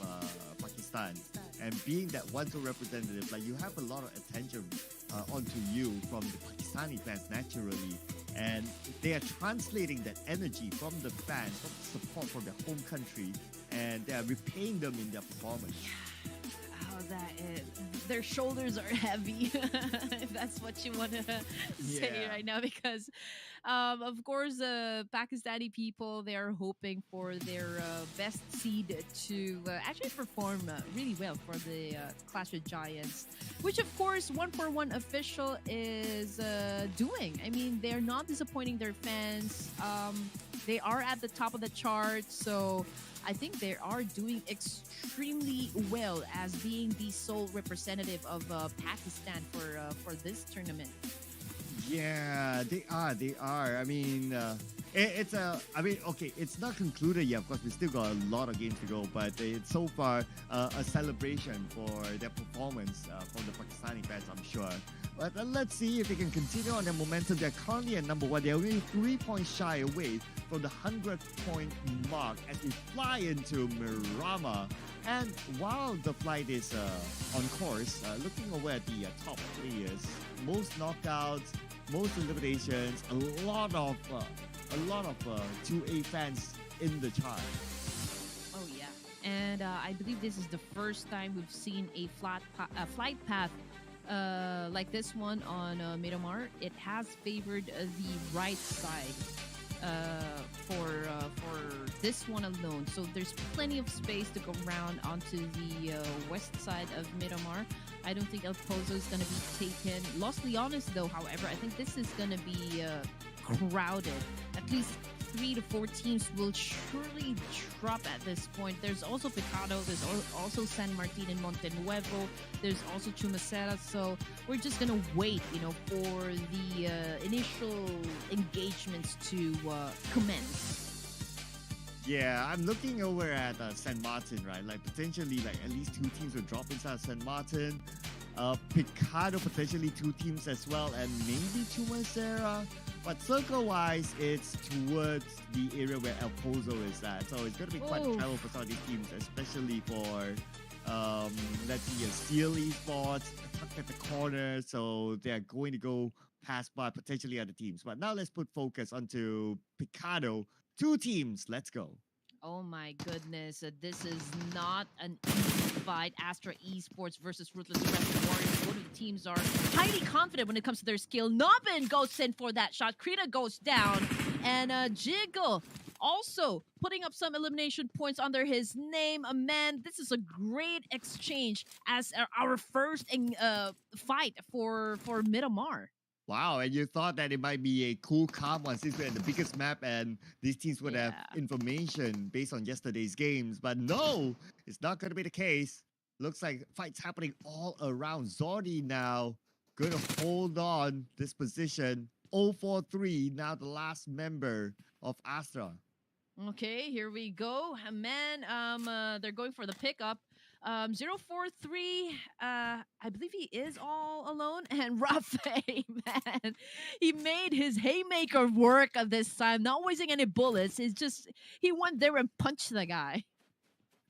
Pakistan. And being that one sole representative, like, you have a lot of attention onto you from the Pakistani fans naturally. And they are translating that energy from the fans, from the support from their home country, and they are repaying them in their performance. Oh, that is. Their shoulders are heavy. If that's what you want to say right now, because of course, Pakistani people, they are hoping for their best seed to actually perform really well for the Clash of Giants, which of course 141 official is doing. I mean, they're not disappointing their fans. They are at the top of the chart, so I think they are doing extremely well as being the sole representative of Pakistan for this tournament. Yeah, they are. They are. I mean, it's a. I mean, okay, it's not concluded yet. Of course, we still got a lot of games to go, but it's so far a celebration for their performance from the Pakistani fans, I'm sure. But let's see if they can continue on their momentum. They're currently at number one. They're only 3 points shy away from the 100-point mark as we fly into Miramar. And while the flight is on course, looking over at the top players, most knockouts, most eliminations, a lot of 2A fans in the chart. Oh yeah, and I believe this is the first time we've seen a flight path like this one on Miramar. It has favored the right side for this one alone. So there's plenty of space to go around onto the west side of Miramar. I don't think El Pozo is going to be taken. Los Leones, though, however, I think this is going to be crowded. At least 3 to 4 teams will surely drop at this point. There's also Picado, there's also San Martin and Monte Nuevo, there's also Chumacera. So we're just gonna wait, for the initial engagements to commence. Yeah, I'm looking over at San Martin, right? Like potentially, like at least 2 teams will drop inside San Martin. Picado potentially 2 teams as well, and maybe Chumacera. But circle-wise, it's towards the area where El Pozo is at. So it's going to be quite a travel for some of these teams, especially for, let's see, Steel Esports, tucked at the corner. So they're going to go past by potentially other teams. But now let's put focus onto Picado. 2 teams, let's go. Oh my goodness, this is not an easy fight. Astra Esports versus Ruthless Aggressive Warriors. Both of the teams are highly confident when it comes to their skill. Nobin goes in for that shot. Krita goes down. And Jiggle also putting up some elimination points under his name. Man, this is a great exchange as our first fight for Miramar. Wow, and you thought that it might be a cool, calm one since we're in the biggest map and these teams would have information based on yesterday's games. But no, it's not going to be the case. Looks like fights happening all around. Zordi now going to hold on this position. 0-4-3, now the last member of Astra. Okay, here we go. Man, they're going for the pickup. 043, I believe he is all alone. And Rafe, man, he made his haymaker work this time, not wasting any bullets. It's just, he went there and punched the guy.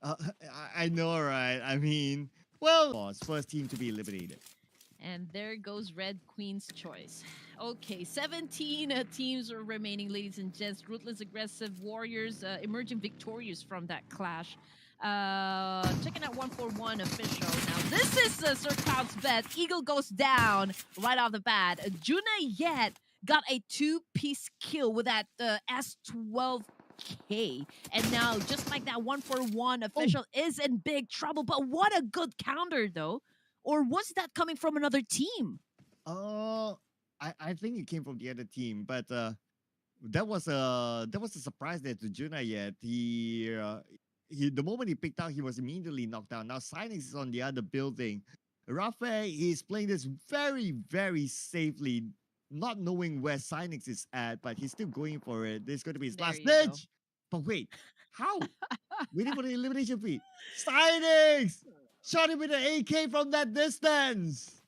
I know, right? I mean, well, first team to be eliminated. And there goes Red Queen's choice. Okay, 17 teams are remaining, ladies and gents. Ruthless Aggressive Warriors emerging victorious from that clash. Checking out 141 official. Now, this is Sir Cloud's bet. Eagle goes down right off the bat. Juna Yet got a 2-piece kill with that S12K. And now, just like that 141 official is in big trouble. But what a good counter, though. Or was that coming from another team? I think it came from the other team, but that was a surprise there to Juna Yet. The moment he picked out, he was immediately knocked down. Now Sinix is on the other building. Rafael is playing this very, very safely, not knowing where Sinix is at, but he's still going for it. This is going to be his last snitch. But wait, how? Waiting for the elimination feed. Sinix! Shot him with an AK from that distance.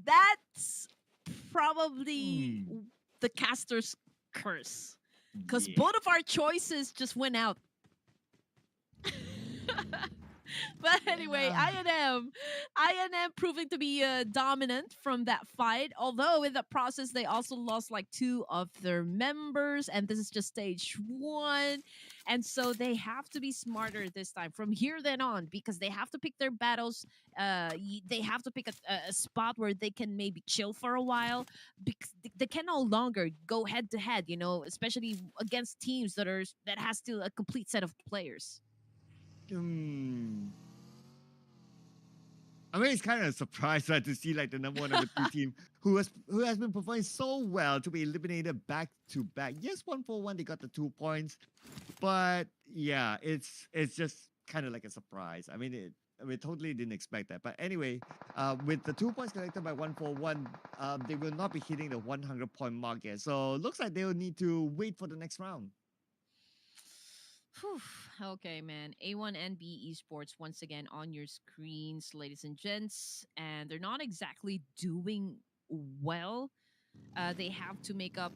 That's probably the caster's curse. Because both of our choices just went out. But anyway, INM proving to be dominant from that fight. Although in the process, they also lost like 2 of their members. And this is just stage 1. And so they have to be smarter this time from here then on, because they have to pick their battles. They have to pick a spot where they can maybe chill for a while, because they can no longer go head to head, especially against teams that has still a complete set of players. I mean, it's kind of a surprise, right, to see like the number 1, number 2 team who has been performing so well to be eliminated back to back. Yes, 1-4-1, they got the 2 points, but yeah, it's just kind of like a surprise. I mean, we totally didn't expect that. But anyway, with the 2 points collected by 141, they will not be hitting the 100-point mark yet. So looks like they will need to wait for the next round. Whew. Okay, man. A1NB Esports once again on your screens, ladies and gents, and they're not exactly doing well. They have to make up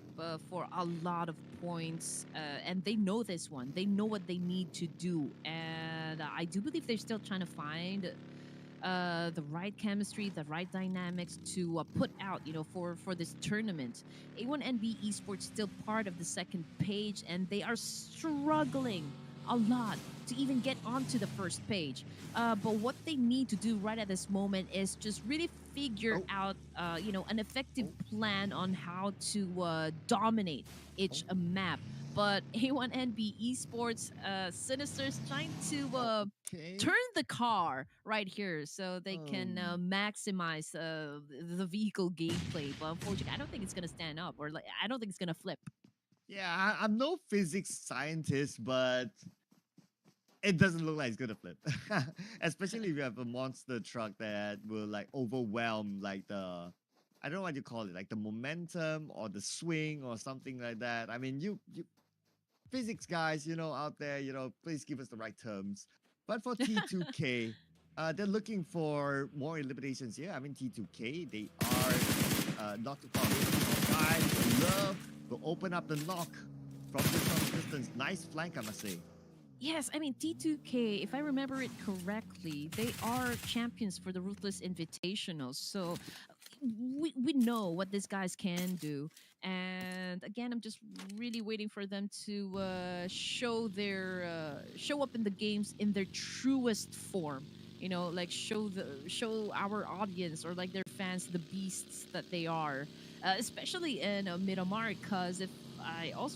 for a lot of points, and they know this one. They know what they need to do, and I do believe they're still trying to find the right chemistry, the right dynamics to put out, for this tournament. A1NB Esports still part of the second page, and they are struggling a lot to even get onto the first page. But what they need to do right at this moment is just really figure Oh, out, an effective oh, plan on how to dominate oh, each map. But A1NB Esports, Sinister's trying to oh, okay. turn the car right here so they can Um, maximize the vehicle gameplay. But unfortunately, I don't think it's gonna stand up, or like I don't think it's gonna flip. yeah, I'm no physics scientist, but it doesn't look like it's gonna flip. Especially if you have a monster truck that will like overwhelm like the, I don't know what you call it, like the momentum or the swing or something like that. I mean, you physics guys, out there, please give us the right terms. But for T2K, they're looking for more eliminations here. I mean, T2K, they are not too far away from our guys. Love will open up the knock from this long distance. Nice flank, I must say. Yes, I mean T2K, if I remember it correctly, they are champions for the Ruthless Invitationals. So we know what these guys can do. And again, I'm just really waiting for them to show up in the games in their truest form. Like show our audience or like their fans the beasts that they are, especially in Miramar. Because if I also